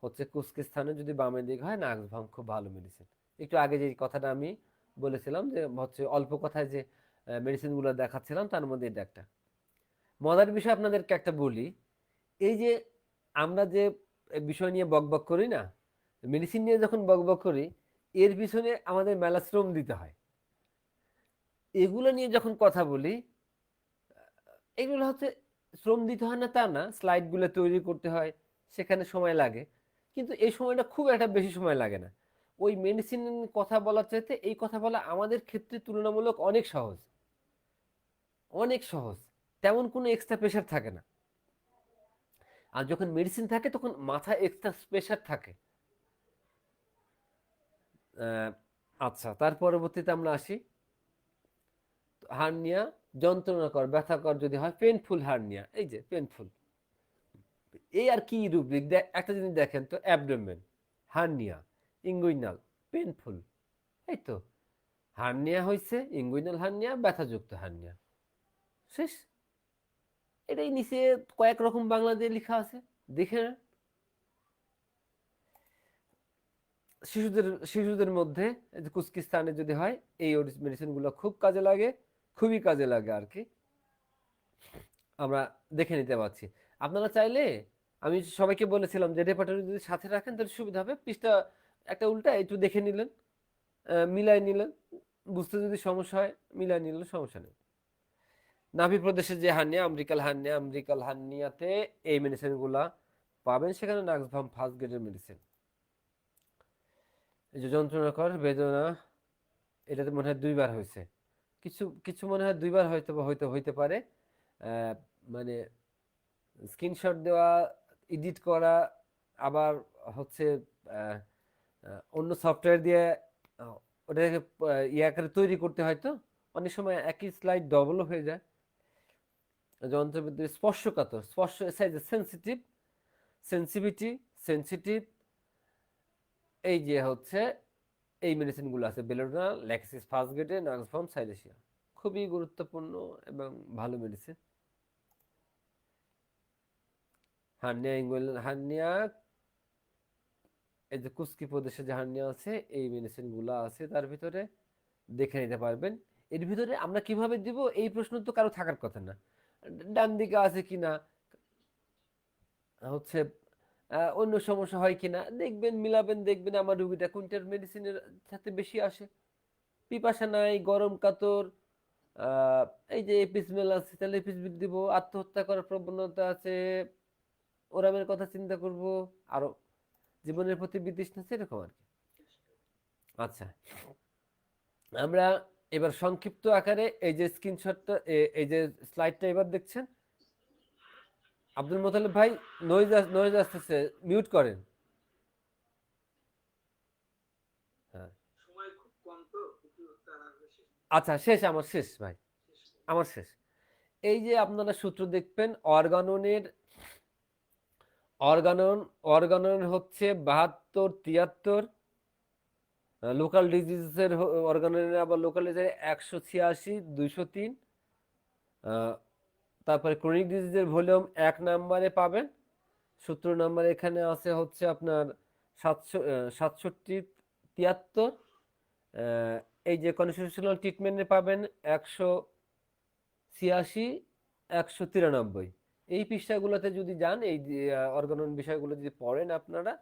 হচ্ছে কুস্কি স্থানে যদি বামের দিক হয়, নাক্সভাম খুব ভালো মেডিসিন। একটু আগে যে কথাটা আমি বলেছিলাম যে হচ্ছে অল্প কথায় যে মেডিসিনগুলো দেখাচ্ছিলাম, তার মধ্যে এটা একটা মজার বিষয় আপনাদেরকে একটা বলি। এই যে আমরা যে বিষয় নিয়ে বকবক করি না, মেডিসিন নিয়ে যখন বকবক করি, এর পিছনে আমাদের মেলা শ্রম দিতে হয়। এগুলো নিয়ে যখন কথা বলি, এগুলো হচ্ছে শ্রম দিতে হয় না তা না, স্লাইডগুলো তৈরি করতে হয়, সেখানে সময় লাগে, কিন্তু এই সময়টা খুব একটা বেশি সময় লাগে না। ওই মেডিসিন কথা বলার চাইতে এই কথা বলা আমাদের ক্ষেত্রে তুলনামূলক অনেক সহজ, অনেক সহজ, তেমন কোনো এক্সট্রা প্রেশার থাকে না। আর যখন মেডিসিন থাকে তখন মাথায় এক্সট্রা প্রেশার থাকে। আচ্ছা, তার পরবর্তীতে আমরা আসি হার্নিয়া, যন্ত্রণাকর ব্যথাকর যদি হয়, পেনফুল হার্নিয়া, এই যে পেনফুল, এই আর কি রুব্রিক, একটা জিনিস দেখেন তো, অ্যাবডোমেন, হার্নিয়া, ইঙ্গুইনাল, পেনফুল, এই তো হার্নিয়া হয়েছে, ইঙ্গুইনাল হার্নিয়া, ব্যথাযুক্ত হার্নিয়া, শেষ। এটাই নিচে কয়েক রকম বাংলা দিয়ে লেখা আছে, দেখে নেন। শিশুদের শিশুদের মধ্যে কুস্কি স্থানে যদি হয়, এই মেডিসিনগুলো খুব কাজে লাগে, খুবই কাজে লাগে আর কি, আমরা দেখে নিতে পারছি। আপনারা চাইলে, আমি সবাইকে বলেছিলাম যে রেপার্টরি যদি সাথে রাখেন তাহলে সুবিধা হবে, পৃষ্ঠা একটা উল্টা একটু দেখে নিলেন, মিলাই নিলেন, বুঝতে যদি সমস্যা হয় মিলাই নিলেন, সমস্যা নেই। নাভি প্রদেশের যে হার্নিয়া, আমেরিকাল হার্নিয়া, আমেরিকাল হার্নিয়াতে এই মেডিসিনগুলা পাবেন, সেখানে নাক্সভাম ফার্স্ট গ্রেডের মেডিসিন। এই যে যন্ত্রণাকর বেদনা, এটাতে মনে হয় 2বার হয়েছে, কিছু কিছু মনে হয় 2বার হয়তো হয়তো হইতে পারে, মানে স্ক্রিনশট দেওয়া, এডিট করা আবার হচ্ছে আহ, অন্য সফটওয়্যার দিয়ে আহ, ওটাকে ইয়ে আকারে তৈরি করতে হয়, তো অনেক সময় একই স্লাইড ডবলও হয়ে যায়। যন্ত্রবিদ্যুৎ স্পর্শকাতর, স্পর্শ সেন্সিটিভ, সেন্সিভিটি, সেন্সিটিভ, এই যে হচ্ছে এই মেডিসিনগুলো আছে বেলোডোনা, ল্যাক্সিস ফাস্টগেটে, নাক্সফার্ম, সাইলেশিয়া, খুবই গুরুত্বপূর্ণ এবং ভালো মেডিসিন। হার্নিয়া ইনগুইনাল হার্নিয়া, এই যে কুস্কি প্রদেশে যে হার্নিয়া আছে, এই মেডিসিনগুলো আছে তার ভিতরে, দেখে নিতে পারবেন। এর ভিতরে আমরা কিভাবে দিব এই প্রশ্ন তো কারো থাকার কথা না, ডান দিকে আছে কিনা, হচ্ছে অন্য সমস্যা হয় কিনা দেখবেন, মিলাবেন, দেখবেন আমার রুগীটা কোনটার মেডিসিনের সাথে বেশি আসে। পিপাসা নাই, গরম কাতর, আহ, এই যে এপিসমেল আছে, তাহলে এপিসমেল দিব। আত্মহত্যা করার প্রবণতা আছে, ওরামের কথা চিন্তা করব, আরো জীবনের প্রতি বিতৃষ্ণা আছে, এরকম আর কি। আচ্ছা, আমরা এবার সংক্ষিপ্ত আকারে এই যে স্ক্রিনশটটা, এই যে স্লাইডটা এবার দেখছেন। আব্দুল মোতালেব ভাই, নয়েজ নয়েজ আসতেছে, মিউট করেন। হ্যাঁ, আচ্ছা, শেষ, আমার শেষ ভাই, আমার শেষ। এই যে আপনারা সূত্র দেখবেন, অর্গাননের, অর্গানন, অর্গানন হচ্ছে 72, 73, লোকাল ডিজিজের অর্গাননের আবার লোকাল ডিজিজের 186, 203। তারপরে ক্রনিক ডিজিজের ভলিউম 1 নম্বরে পাবেন, 17 নম্বরে এখানে আছে হচ্ছে আপনার 67, 73। এই যে কনস্টিটিউশনাল ট্রিটমেন্টে পাবেন 186, 193। এই পৃষ্ঠাগুলোতে যদি যান, এই অর্গানন বিষয়গুলো যদি পড়েন আপনারা,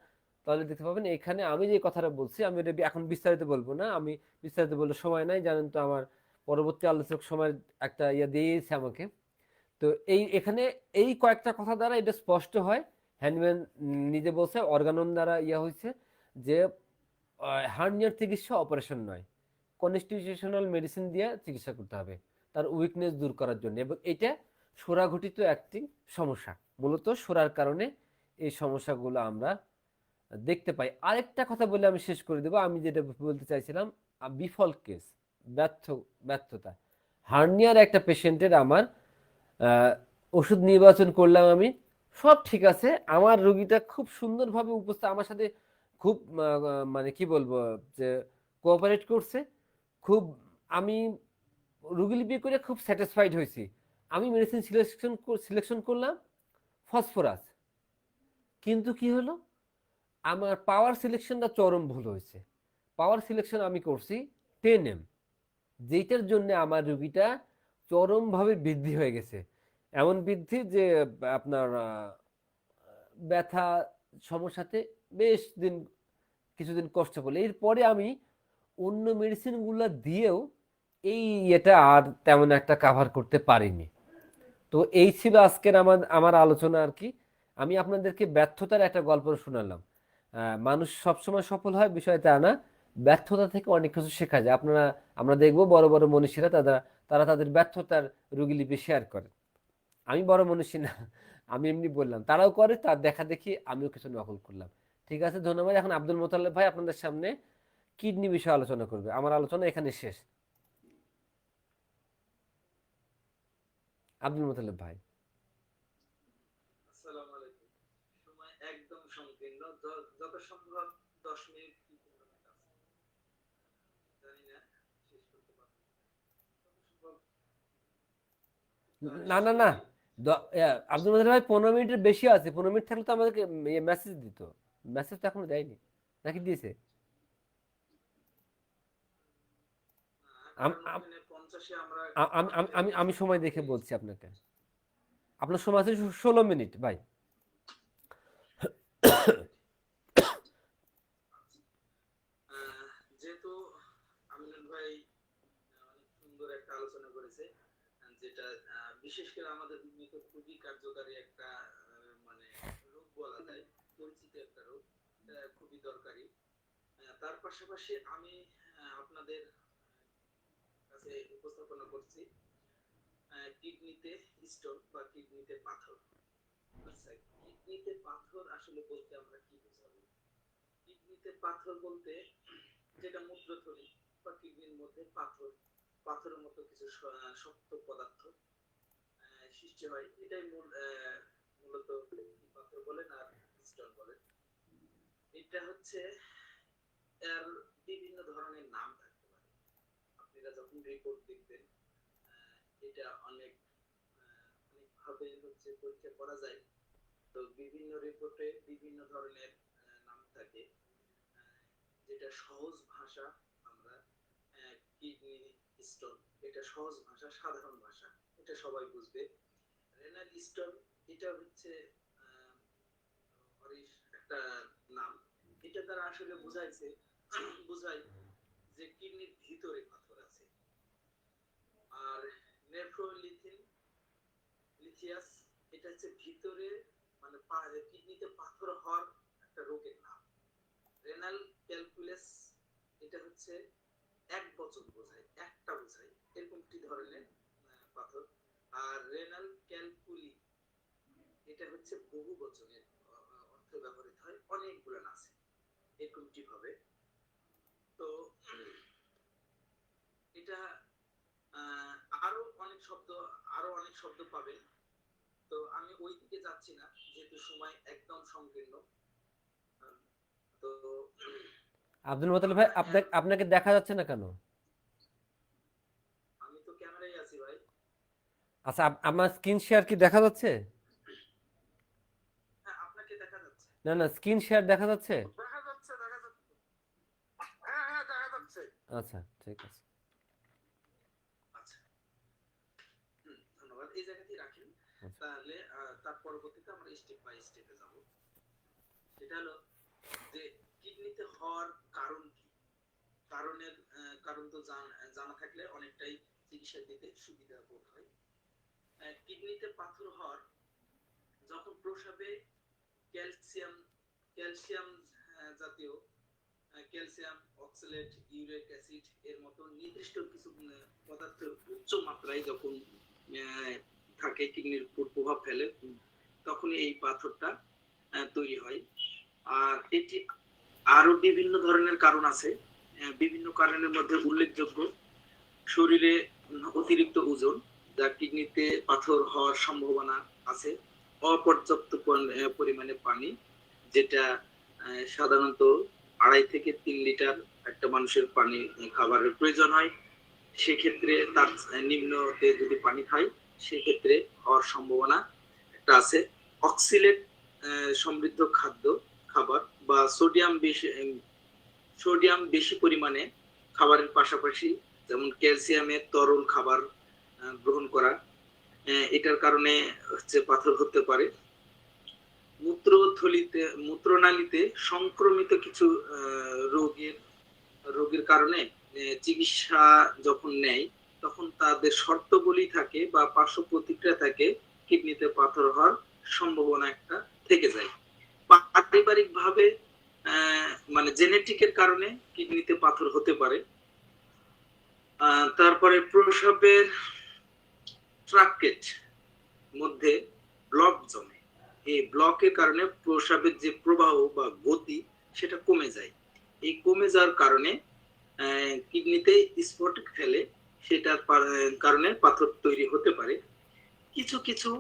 তাহলে দেখতে পাবেন এখানে আমি যে কথাটা বলছি, আমি এটা এখন বিস্তারিত বলবো না, আমি বিস্তারিত বললে সময় নাই, জানেন তো আমার পরবর্তী আলোচক সময় একটা ইয়ে দিয়েছে আমাকে। তো এই এখানে এই কয়েকটা কথা দ্বারা এটা স্পষ্ট হয়, হ্যান্ডম্যান নিজে বলছে অর্গানন দ্বারা ইয়া হয়েছে যে হার্নিয়ার চিকিৎসা অপারেশন নয়, কনস্টিটিউশনাল মেডিসিন দিয়ে চিকিৎসা করতে হবে তার উইকনেস দূর করার জন্য, এবং এটা সোরা ঘটিত একটি সমস্যা, মূলত সোরার কারণে এই সমস্যাগুলো আমরা দেখতে পাই। আরেকটা কথা বলে আমি শেষ করে দেবো, আমি যেটা বলতে চাইছিলাম, বিফল কেস, ব্যর্থ, ব্যর্থতা। হার্নিয়ার একটা পেশেন্টের আমার আহ, ওষুধ নির্বাচন করলাম আমি, সব ঠিক আছে, আমার রোগীটা খুব সুন্দরভাবে উপস্থিত আমার সাথে, খুব মানে কি বলবো, যে কোঅপারেট করছে খুব। আমি রুগী করে খুব স্যাটিসফাইড হয়েছি। আমি মেডিসিন সিলেকশন সিলেকশন করলাম ফসফরাস, কিন্তু কি হলো, আমার পাওয়ার সিলেকশনটা চরম ভুল হয়েছে। পাওয়ার সিলেকশন আমি করছি 10 M, যেটার জন্য আমার রুগীটা চরমভাবে বৃদ্ধি হয়ে গেছে, এমন বৃদ্ধি যে আপনার ব্যথা সমস্যাতে বেশ দিন, কিছুদিন কষ্ট করলে, এরপরে আমি অন্য মেডিসিনগুলো দিয়েও এই এটা আর তেমন একটা কাভার করতে পারিনি। তো এই ছিল আজকের আমার আমার আলোচনা আর কি। আমি আপনাদেরকে ব্যর্থতার একটা গল্প শোনালাম। মানুষ সবসময় সফল হয় বিষয়টা না, ব্যর্থতা থেকে অনেক কিছু শেখা যায়। আপনারা, আমরা দেখবো বড় বড় মনীষীরা তারা তারা তাদের ব্যর্থতার রুগীলিপি শেয়ার করে। আমি বড় মনীষী না, আমি এমনি বললাম, তারাও করে, তার দেখা দেখি আমিও কিছু নকল করলাম। ঠিক আছে, ধন্যবাদ। এখন আব্দুল মোতালেব ভাই আপনাদের সামনে কিডনি বিষয়ে আলোচনা করবে, আমার আলোচনা এখানে শেষ। আব্দুল মোতালেব ভাই। না না না, আব্দুল মোতালেব ভাই 15 মিনিটের বেশি আছে, 15 মিনিট থাকলে তো আমাদেরকে মেসেজ দিত। মেসেজ তো এখনো দেয়নি, নাকি দিয়েছে? আমি আমি সময় দেখে বলছি আপনাকে, আপনার সময় আছে 16 মিনিট ভাই। আচ্ছা, কিডনিতে পাথর আসলে বলতে আমরা কি বোঝাবো? কিডনিতে পাথর বলতে যেটা মূত্রথলি বা কিডনির মধ্যে পাথর, পাথরের মতো কিছু শক্ত পদার্থ সৃষ্টি হয়, এটাই মূলত পাথর বলেন আর স্টোন বলেন। এটা হচ্ছে, এর বিভিন্ন ধরনের নাম থাকতে পারে। আপনারা যখন রিপোর্ট দেখবেন, এটা অনেকভাবে হচ্ছে পরীক্ষা করা যায়। তো বিভিন্ন রিপোর্টে বিভিন্ন ধরনের নাম থাকে। যেটা সহজ ভাষা, আমরা কিডনি স্টোন, এটা সহজ ভাষা, সাধারণ ভাষা, এটা সবাই বুঝবে। রেনাল স্টোন, এটা হচ্ছে একটা নাম। এটা দ্বারা আসলে বোঝায় যে কিডনির ভিতরে পাথর আছে। আর নেফ্রোলিথিন লিথিয়াস, এটা হচ্ছে ভিতরে, মানে কিডনিতে পাথর হওয়ার একটা রোগের নাম। রেনাল ক্যালকুলাস, এটা হচ্ছে এক বচন বোঝায়, একটা বোঝায়, এরকমটি ধরনের পাথর। আর রেনাল ক্যালকুলি, এটা হচ্ছে বহু বচনের অর্থ ব্যবহৃত হয়, অনেকগুলো আছে এরকমটি ভাবে। তো এটা আহ, আরো আরো অনেক শব্দ পাবেন। তো আমি ওই দিকে যাচ্ছি না, যেহেতু সময় একদম সংকীর্ণ। তো আব্দুল মোতালেব ভাই, আমরা আপনাকে দেখা যাচ্ছে না কেন? আমি তো ক্যামেরায় আছি ভাই। আচ্ছা, আমার স্ক্রিন শেয়ার কি দেখা যাচ্ছে? হ্যাঁ, আপনাকে দেখা যাচ্ছে। না না, স্ক্রিন শেয়ার দেখা যাচ্ছে? দেখা যাচ্ছে। হ্যাঁ হ্যাঁ, দেখা যাচ্ছে। আচ্ছা, ঠিক আছে। আচ্ছা, ধন্যবাদ, এই জায়গাতেই রাখেন। আচ্ছা। তাহলে তার পরবর্তীতে আমরা স্টেপ বাই স্টেপে যাব। সেটা হলো যে কিডনিতে হওয়ার কারণ কি। কারণ তো জানা থাকলে অনেকটাই চিকিৎসা দিতে সুবিধা বোধ হয়। কিডনিতে পাথর হওয়ার, যখন প্রস্রাবে ক্যালসিয়াম ক্যালসিয়াম জাতীয়, ক্যালসিয়াম অক্সালেট, ইউরিক অ্যাসিড এর মতো নির্দিষ্ট কিছু পদার্থের উচ্চ মাত্রায় যখন আহ, থাকে, কিডনির উপর প্রভাব ফেলে, তখন এই পাথরটা তৈরি হয়। আর এটি আরো বিভিন্ন ধরনের কারণ আছে। বিভিন্ন কারণের মধ্যে উল্লেখযোগ্য শরীরে অতিরিক্ত ওজন, যা কিডনিতে পাথর হওয়ার সম্ভাবনা আছে। অপর্যাপ্ত পরিমাণে পানি, যেটা সাধারণত 2.5 থেকে 3 লিটার একটা মানুষের পানি খাবারের প্রয়োজন হয়। সেক্ষেত্রে তার নিম্নতে যদি পানি খায়, সেক্ষেত্রে হওয়ার সম্ভাবনা একটা আছে। অক্সিলেট সমৃদ্ধ খাবার বা সোডিয়াম বেশি পরিমাণে খাবারের পাশাপাশি, যেমন ক্যালসিয়ামের তরল খাবার গ্রহণ করা, এটার কারণে হচ্ছে পাথর হতে পারে। মূত্রনালীতে সংক্রমিত কিছু রোগের রোগের কারণে চিকিৎসা যখন নেয়, তখন তাদের শর্তগুলি থাকে বা পার্শ্ব প্রতিক্রিয়া থাকে, কিডনিতে পাথর হওয়ার সম্ভাবনা একটা থেকে যায়। পারিবারিক ভাবে মানে জেনেটিকের কারণে কিডনিতে পাথর হতে পারে। তারপরে প্রস্রাবের ট্রাকেট মধ্যে ব্লক জমে, এই ব্লকের কারণে প্রস্রাবের যে প্রবাহ বা গতি, সেটা কমে যায়। এই কমে যাওয়ার কারণে কিডনিতে স্ফটিক ফেলে, সেটার কারণে পাথর তৈরি হতে পারে। কিছু কিছু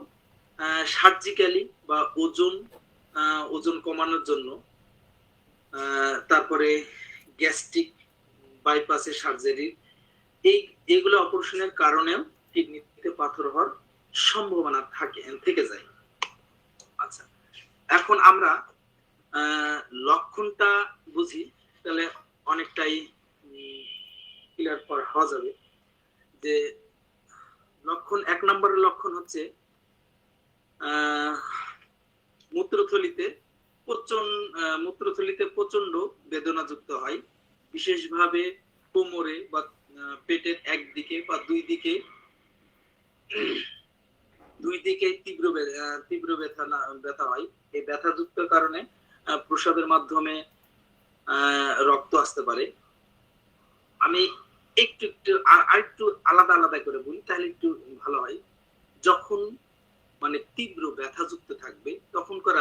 সার্জিক্যালি বা ওজন কমানোর জন্য, তারপরে গ্যাস্ট্রিক বাইপাসের সার্জারি, এইগুলো অপারেশনের কারণেও কিডনিতে পাথর হওয়ার সম্ভাবনা থেকে যায়। আচ্ছা, এখন আমরা লক্ষণটা বুঝি, তাহলে অনেকটাই ক্লিয়ার হওয়া যাবে। যে এক নম্বরের লক্ষণ হচ্ছে মূত্রথলিতে প্রচন্ড বেদনাযুক্ত হয়, বিশেষভাবে কোমরে বা পেটের একদিকে বা দুই দিকে তীব্র ব্যথা হয়। এই ব্যথাযুক্ত কারণে প্রসাবের মাধ্যমে রক্ত আসতে পারে। আমি একটু আরেকটু আলাদা আলাদা করে বলি, তাহলে একটু ভালো হয়। যখন মানে তীব্র ব্যথাযুক্ত থাকবে তখনকার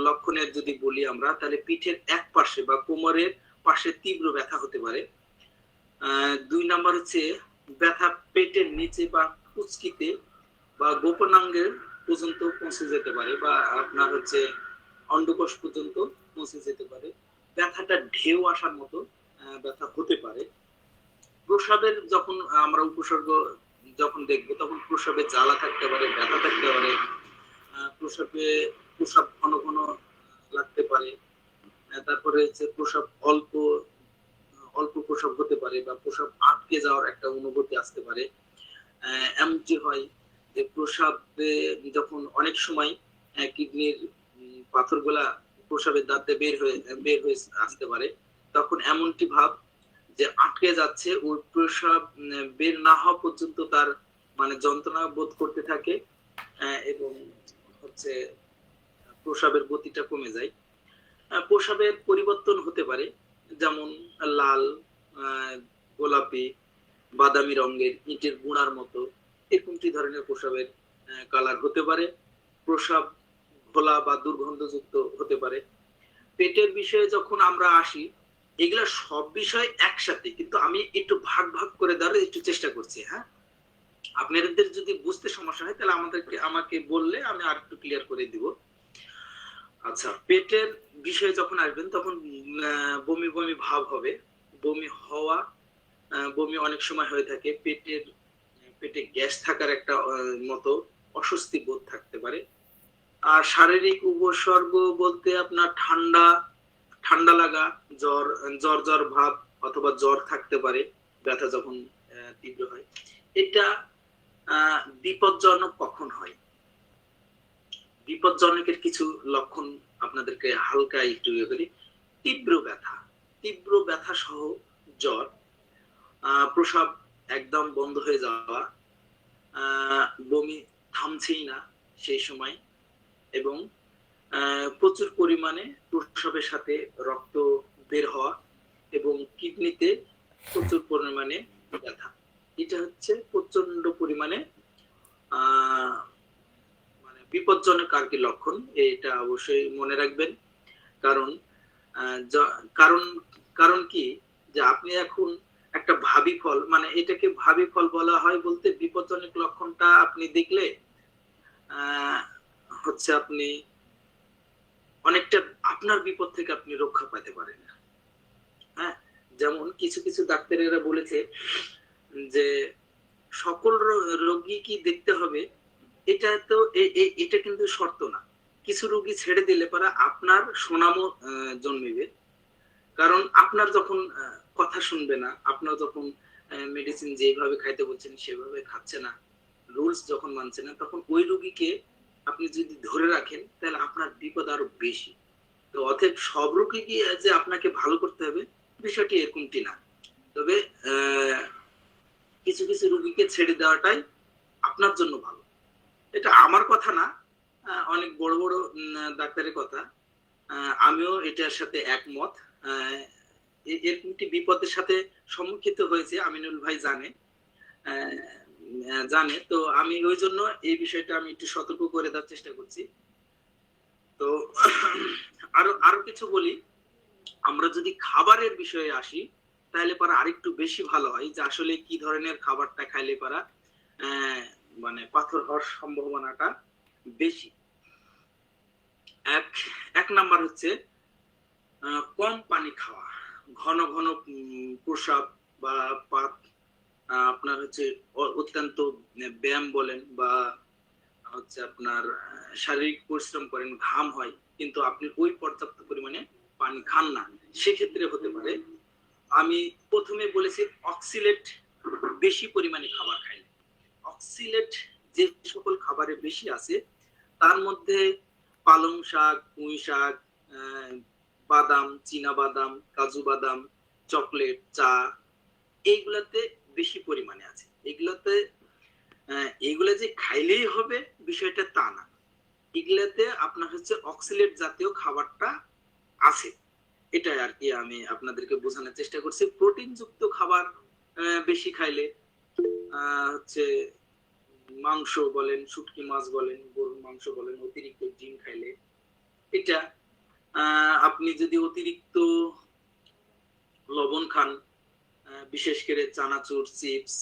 লক্ষণের যদি বলি আমরা, তাহলে পিঠের এক পাশে বা কোমরের পাশে তীব্র ব্যথা হতে পারে। 2 নাম্বার হচ্ছে ব্যথা পেটের নিচে বা কুচকিতে বা গোপনাঙ্গের পর্যন্ত পৌঁছে যেতে পারে, বা আপনার হচ্ছে অন্ডকোষ পর্যন্ত পৌঁছে যেতে পারে। ব্যথাটা ঢেউ আসার মতো ব্যথা হতে পারে। প্রস্রাবের যখন আমরা উপসর্গ যখন দেখবো, তখন প্রস্রাবে জ্বালা থাকতে পারে, ব্যথা থাকতে পারে, প্রস্রাবে প্রস্রাব ঘন ঘন লাগতে পারে। তারপরে হচ্ছে প্রস্রাব অল্প অল্প প্রস্রাব হতে পারে, বা প্রস্রাব আটকে যাওয়ার একটা অনুভূতি আসতে পারে। এমনটি হয় যে প্রস্রাবে যখন অনেক সময় কিডনির পাথরগুলা প্রস্রাবের দাঁতে বের হয়ে আসতে পারে, তখন এমনটি ভাব যে আটকে যাচ্ছে, ওই প্রস্রাব বের না হওয়া পর্যন্ত তার মানে যন্ত্রণা বোধ করতে থাকে, এবং হচ্ছে প্রস্রাবের গতিটা কমে যায়। প্রস্রাবের পরিবর্তন হতে পারে, যেমন লাল, গোলাপি, বাদামি রঙের, ইটের গুঁড়ার মতো এরকমটি ধরনের প্রস্রাবের কালার হতে পারে। প্রস্রাব ঘোলা বা দুর্গন্ধযুক্ত হতে পারে। পেটের বিষয়ে যখন আমরা আসি, এগুলা সব বিষয় একসাথে, কিন্তু আমি একটু ভাগ ভাগ করে দেওয়ার একটু চেষ্টা করছি। হ্যাঁ, আপনাদের যদি বুঝতে সমস্যা হয় তাহলে আমাকে বললে আমি আর একটু ক্লিয়ার করে দিব। আচ্ছা, পেটের বিষয়ে যখন আসবেন তখন বমি বমি ভাব হবে। বমি হওয়া, বমি অনেক সময় হয়ে থাকে। পেটে গ্যাস থাকার একটা মতো অস্বস্তি বোধ থাকতে পারে। আর শারীরিক উপসর্গ বলতে আপনার ঠান্ডা ঠান্ডা লাগা, জ্বর জ্বর জ্বর ভাব অথবা জ্বর থাকতে পারে ব্যথা যখন তীব্র হয়। এটা বিপজ্জনক কখন হয়? বিপজ্জনকের কিছু লক্ষণ আপনাদেরকে হালকা একটু ইয়ে করি। তীব্র ব্যথা সহ জ্বর, প্রস্রাব একদম বন্ধ হয়ে যাওয়া, বমি থামছেই না সেই সময়, এবং প্রচুর পরিমাণে প্রস্রাবের সাথে রক্ত বের হওয়া, এবং কিডনিতে প্রচুর পরিমাণে ব্যথা। এটা হচ্ছে প্রচন্ড পরিমাণে মানে বিপজ্জনক আর কি লক্ষণ। এটা অবশ্যই মনে রাখবেন। কারণ কারণ কারণ কি, যে আপনি এখন একটা ভাবি ফল, মানে এটাকে ভাবি ফল বলা হয় বলতে, বিপজ্জনক লক্ষণটা আপনি দেখলে হচ্ছে আপনি অনেকটা আপনার বিপদ থেকে আপনি রক্ষা পেতে পারেন। হ্যাঁ, যেমন কিছু কিছু ডাক্তারেরা বলেছে যে সকল রোগী কি দেখতে হবে, এটা তো এটা কিন্তু শর্ত না। কিছু রোগী ছেড়ে দিলে পরে আপনার সুনামও জন্মিবে। কারণ আপনার যখন কথা শুনবে না, আপনার যখন মেডিসিন যেভাবে খাইতে বলছেন সেভাবে খাচ্ছে না, রুলস যখন মানছে না, তখন ওই রোগীকে আপনি যদি ধরে রাখেন তাহলে আপনার বিপদ আরো বেশি। তো অতএব সব রোগী কি যে আপনাকে ভালো করতে হবে, বিষয়টি এরকমটি না। তবে কিছু কিছু রোগীকে ছেড়ে দেওয়াটাই আপনার জন্য ভালো। এটা আমার কথা না, অনেক বড় বড় ডাক্তারের কথা। আমিও এটার সাথে একমত। এরকমটি বিপদের সাথে সম্মুখীন হয়েছে, আমিনুল ভাই জানে। তো আমি ওই জন্য এই বিষয়টা আমি একটু সতর্ক করে দেওয়ার চেষ্টা করছি। তো আরো আরো কিছু বলি, আমরা যদি খাবারের বিষয়ে আসি তাহলে পারা আরেকটু বেশি ভালো হয়, যে আসলে কি ধরনের খাবারটা খাইলে পারা মানে পাথর হওয়ার সম্ভাবনাটা বেশি। এক নাম্বার হচ্ছে কম পানি খাওয়া, ঘন ঘন প্রস্রাব বা পাত, আপনার হচ্ছে অত্যন্ত ব্যায়াম বলেন বা হচ্ছে আপনার শারীরিক পরিশ্রম করেন, ঘাম হয়, কিন্তু আপনি ওই পর্যাপ্ত পরিমাণে পানি খান না, সেক্ষেত্রে হতে পারে। আমি প্রথমে বলেছি অক্সিলেট বেশি পরিমাণে খাবার খাই। অক্সিলেট যে সকল খাবারে বেশি আছে তার মধ্যে পালং শাক, পুঁই শাক, বাদাম, চীনা বাদাম, কাজু বাদাম, চকলেট, চা, এইগুলাতে বেশি পরিমাণে আছে। এগুলা যে খাইলেই হবে বিষয়টা তা না। এগুলাতে আপনার হচ্ছে অক্সিলেট জাতীয় খাবারটা আছে। এটাই আর কি আমি আপনাদেরকে বোঝানোর চেষ্টা করছি। প্রোটিন যুক্ত খাবার বেশি খাইলে হচ্ছে মাংস বলেন, শুটকি মাছ বলেন, গরুর মাংস বলেন, অতিরিক্ত ডিম খাইলে এটা আপনি যদি অতিরিক্ত লবণ খান, বিশেষ করে চানাচুর, চিপস,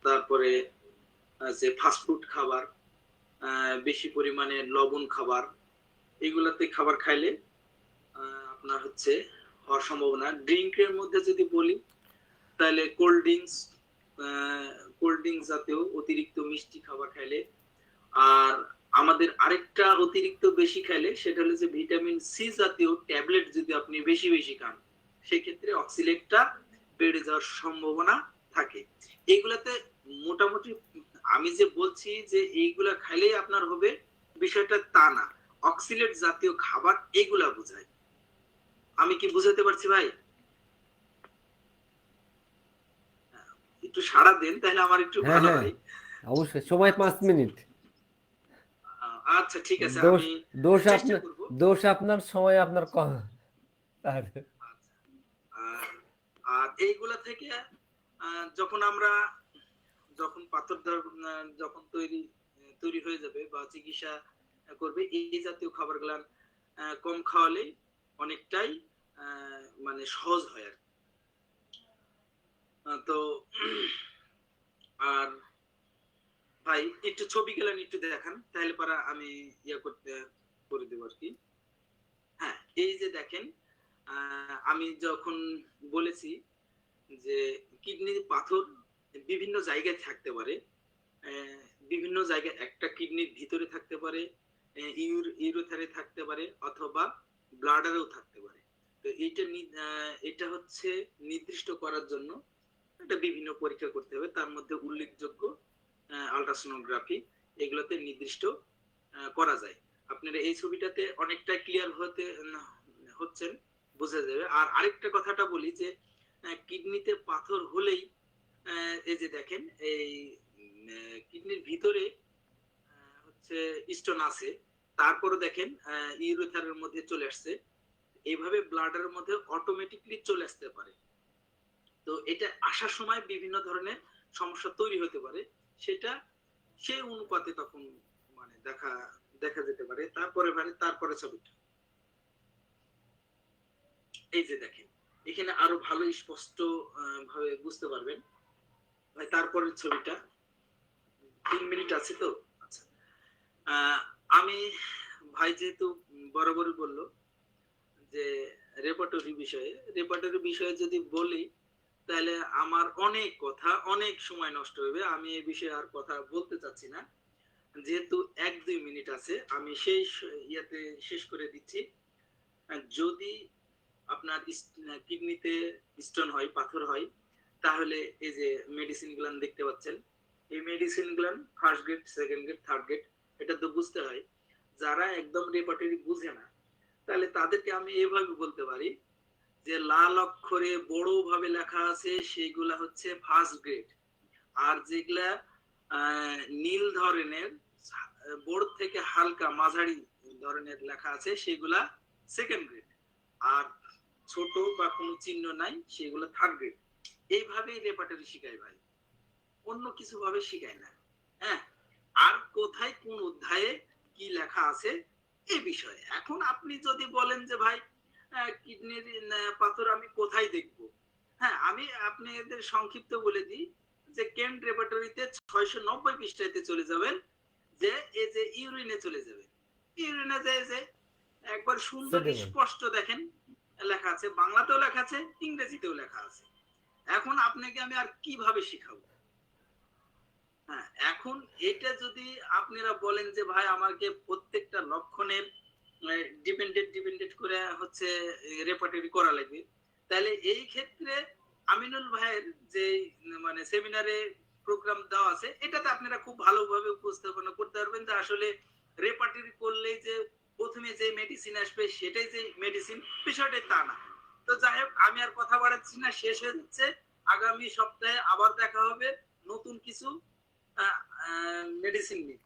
তারপরে যে ফাস্টফুড খাবার, বেশি পরিমাণে লবণ খাবার, এগুলাতে খাবার খাইলে আপনার হচ্ছে হওয়ার সম্ভাবনা। ড্রিঙ্কের মধ্যে যদি বলি তাহলে কোল্ড ড্রিঙ্কস জাতীয় অতিরিক্ত মিষ্টি খাবার খাইলে, আর আমাদের আরেকটা অতিরিক্ত বেশি খাইলে সেটা হলো যে ভিটামিন সি জাতীয় ট্যাবলেট যদি আপনি বেশি বেশি খান, সেক্ষেত্রে অক্সিলেটটা বেড়ে যাওয়ার সম্ভাবনা থাকে। এইগুলাতে মোটামুটি আমি যে বলছি যে এইগুলা খাইলেই আপনার হবে, বিষয়টা তা না। অক্সিলেট জাতীয় খাবার এগুলা বোঝায়। আমি কি বুঝাতে পারছি ভাই? একটু সাড়া দেন, তাহলে আমার একটু হ্যাঁ ভালো হ্যাঁ, হয়। অবশ্যই। সময় আচ্ছা 5 মিনিট। আচ্ছা, ঠিক আছে, দোষ আমি দোষ চেষ্টা আপনার, করব। দোষ আপনার, সময় আপনার কম। আর আর আর এইগুলা থেকে যখন আমরা যখন পাথর যখন তৈরি তৈরি হয়ে যাবে বা চিকিৎসা করবে, এই জাতীয় খাবারগুলা কম খাওয়ালে অনেকটাই মানে সহজ হয় আর তো আর ভাই একটু ছবি গেলেন একটু দেখান, তাহলে পরে আমি ইয়া করতে করে দেবো আর কি। হ্যাঁ, এই যে দেখেন, আমি যখন বলেছি যে কিডনির পাথর বিভিন্ন জায়গায় থাকতে পারে, বিভিন্ন জায়গায় একটা কিডনির ভিতরে থাকতে পারে, ইউরোথারে থাকতে পারে, অথবা ব্লাডারেও থাকতে পারে। তো এটা হচ্ছে নির্দিষ্ট করার জন্য একটা বিভিন্ন পরীক্ষা করতে হবে, তার মধ্যে উল্লেখযোগ্য আল্ট্রাসোনোগ্রাফি, এগুলোতে নির্দিষ্ট করা যায়। আপনারা এই ছবিটাতে অনেকটা ক্লিয়ার হচ্ছেন, বোঝা যাবে। আর আরেকটা কথাটা বলি যে কিডনিতে পাথর হলেই এই যে দেখেন এই কিডনির ভিতরে হচ্ছে স্টোন আছে, তারপরে দেখেন ইউরেথারের মধ্যে চলে আসছে, এইভাবে ব্লাডের মধ্যে অটোমেটিকলি চলে আসতে পারে। তো এটা আসার সময় বিভিন্ন ধরনের সমস্যা তৈরি হতে পারে, সেটা সেই অনুপাতে তখন মানে দেখা দেখা যেতে পারে। তারপরে ছবিটা এই যে দেখেন, এখানে আরো ভালো স্পষ্ট ভাবে বুঝতে পারবেন ভাই। তারপরের ছবিটা 3 মিনিট আছে তো। আচ্ছা, আমি ভাই যেহেতু বরাবরই বললো যে রেপার্টরি বিষয়ে যদি বলি তাহলে আমার অনেক কথা, অনেক সময় নষ্ট হবে। আমি এই বিষয়ে আর কথা বলতে চাচ্ছি না, যেহেতু 1-2 মিনিট আছে, আমি সেই ইয়াতে শেষ করে দিচ্ছি। যদি আপনার কিডনিতে স্টোন হয়, পাথর হয়, তাহলে এই যে মেডিসিন গুলান দেখতে পাচ্ছেন, এই মেডিসিন গুলান first grade, second grade, third grade, এটা তো বুঝতে হয়। যারা একদম রেপার্টরি বুঝে না, তাহলে তাদেরকে আমি এভাবে বলতে পারি যে লাল অক্ষরে বড় ভাবে লেখা আছে সেগুলা হচ্ছে ফার্স্ট গ্রেড, আর যেগুলা নীল ধরনের বোর্ড থেকে হালকা মাঝারি ধরনের লেখা আছে সেগুলা সেকেন্ড গ্রেড, আর ছোট বা কোনো চিহ্ন নাই সেগুলো থার্ড গ্রেড। এইভাবেই রেপার্টরি শিখাই ভাই, অন্য কিছু ভাবে শিখাই না। হ্যাঁ, আর কোথায় কোন অধ্যায়ে কি লেখা আছে এই বিষয়ে। এখন আপনি যদি বলেন যে ভাই কিডনির পাথর আমি কোথায় দেখব, হ্যাঁ, আমি আপনাদের সংক্ষিপ্ত বলে দিই যে কেন্ট রেপার্টরিতে 690 পৃষ্ঠাতে চলে যাবেন, যে এই যে ইউরিনে চলে যাবেন। ইউরিনে যে একবার সুন্দর সেটাই। স্পষ্ট দেখেন লেখা আছে, বাংলাতেও লেখা আছে, ইংরেজিতেও লেখা আছে। এখন আপনাকে আমি আর কিভাবে শিখাবো? হ্যাঁ, এখন এটা যদি আপনারা বলেন যে ভাই আমাকে প্রত্যেকটা লক্ষণের ডিপেন্ডেন্ট করে হচ্ছে রেপার্টরি করা লাগবে, তাহলে এই ক্ষেত্রে আমিনুল ভাইয়ের যে মানে সেমিনারে প্রোগ্রাম দেওয়া আছে, এটাতে আপনারা খুব ভালোভাবে উপস্থাপনা করতে পারবেন যে আসলে রেপার্টরি করলে যে প্রথমে যে মেডিসিন আসবে সেটাই যে মেডিসিন, বিষয়টা তা না। তো যাই হোক, আমি আর কথা বাড়াচ্ছি না, শেষ হয়ে যাচ্ছে। আগামী সপ্তাহে আবার দেখা হবে নতুন কিছু মেডিসিন নিয়ে।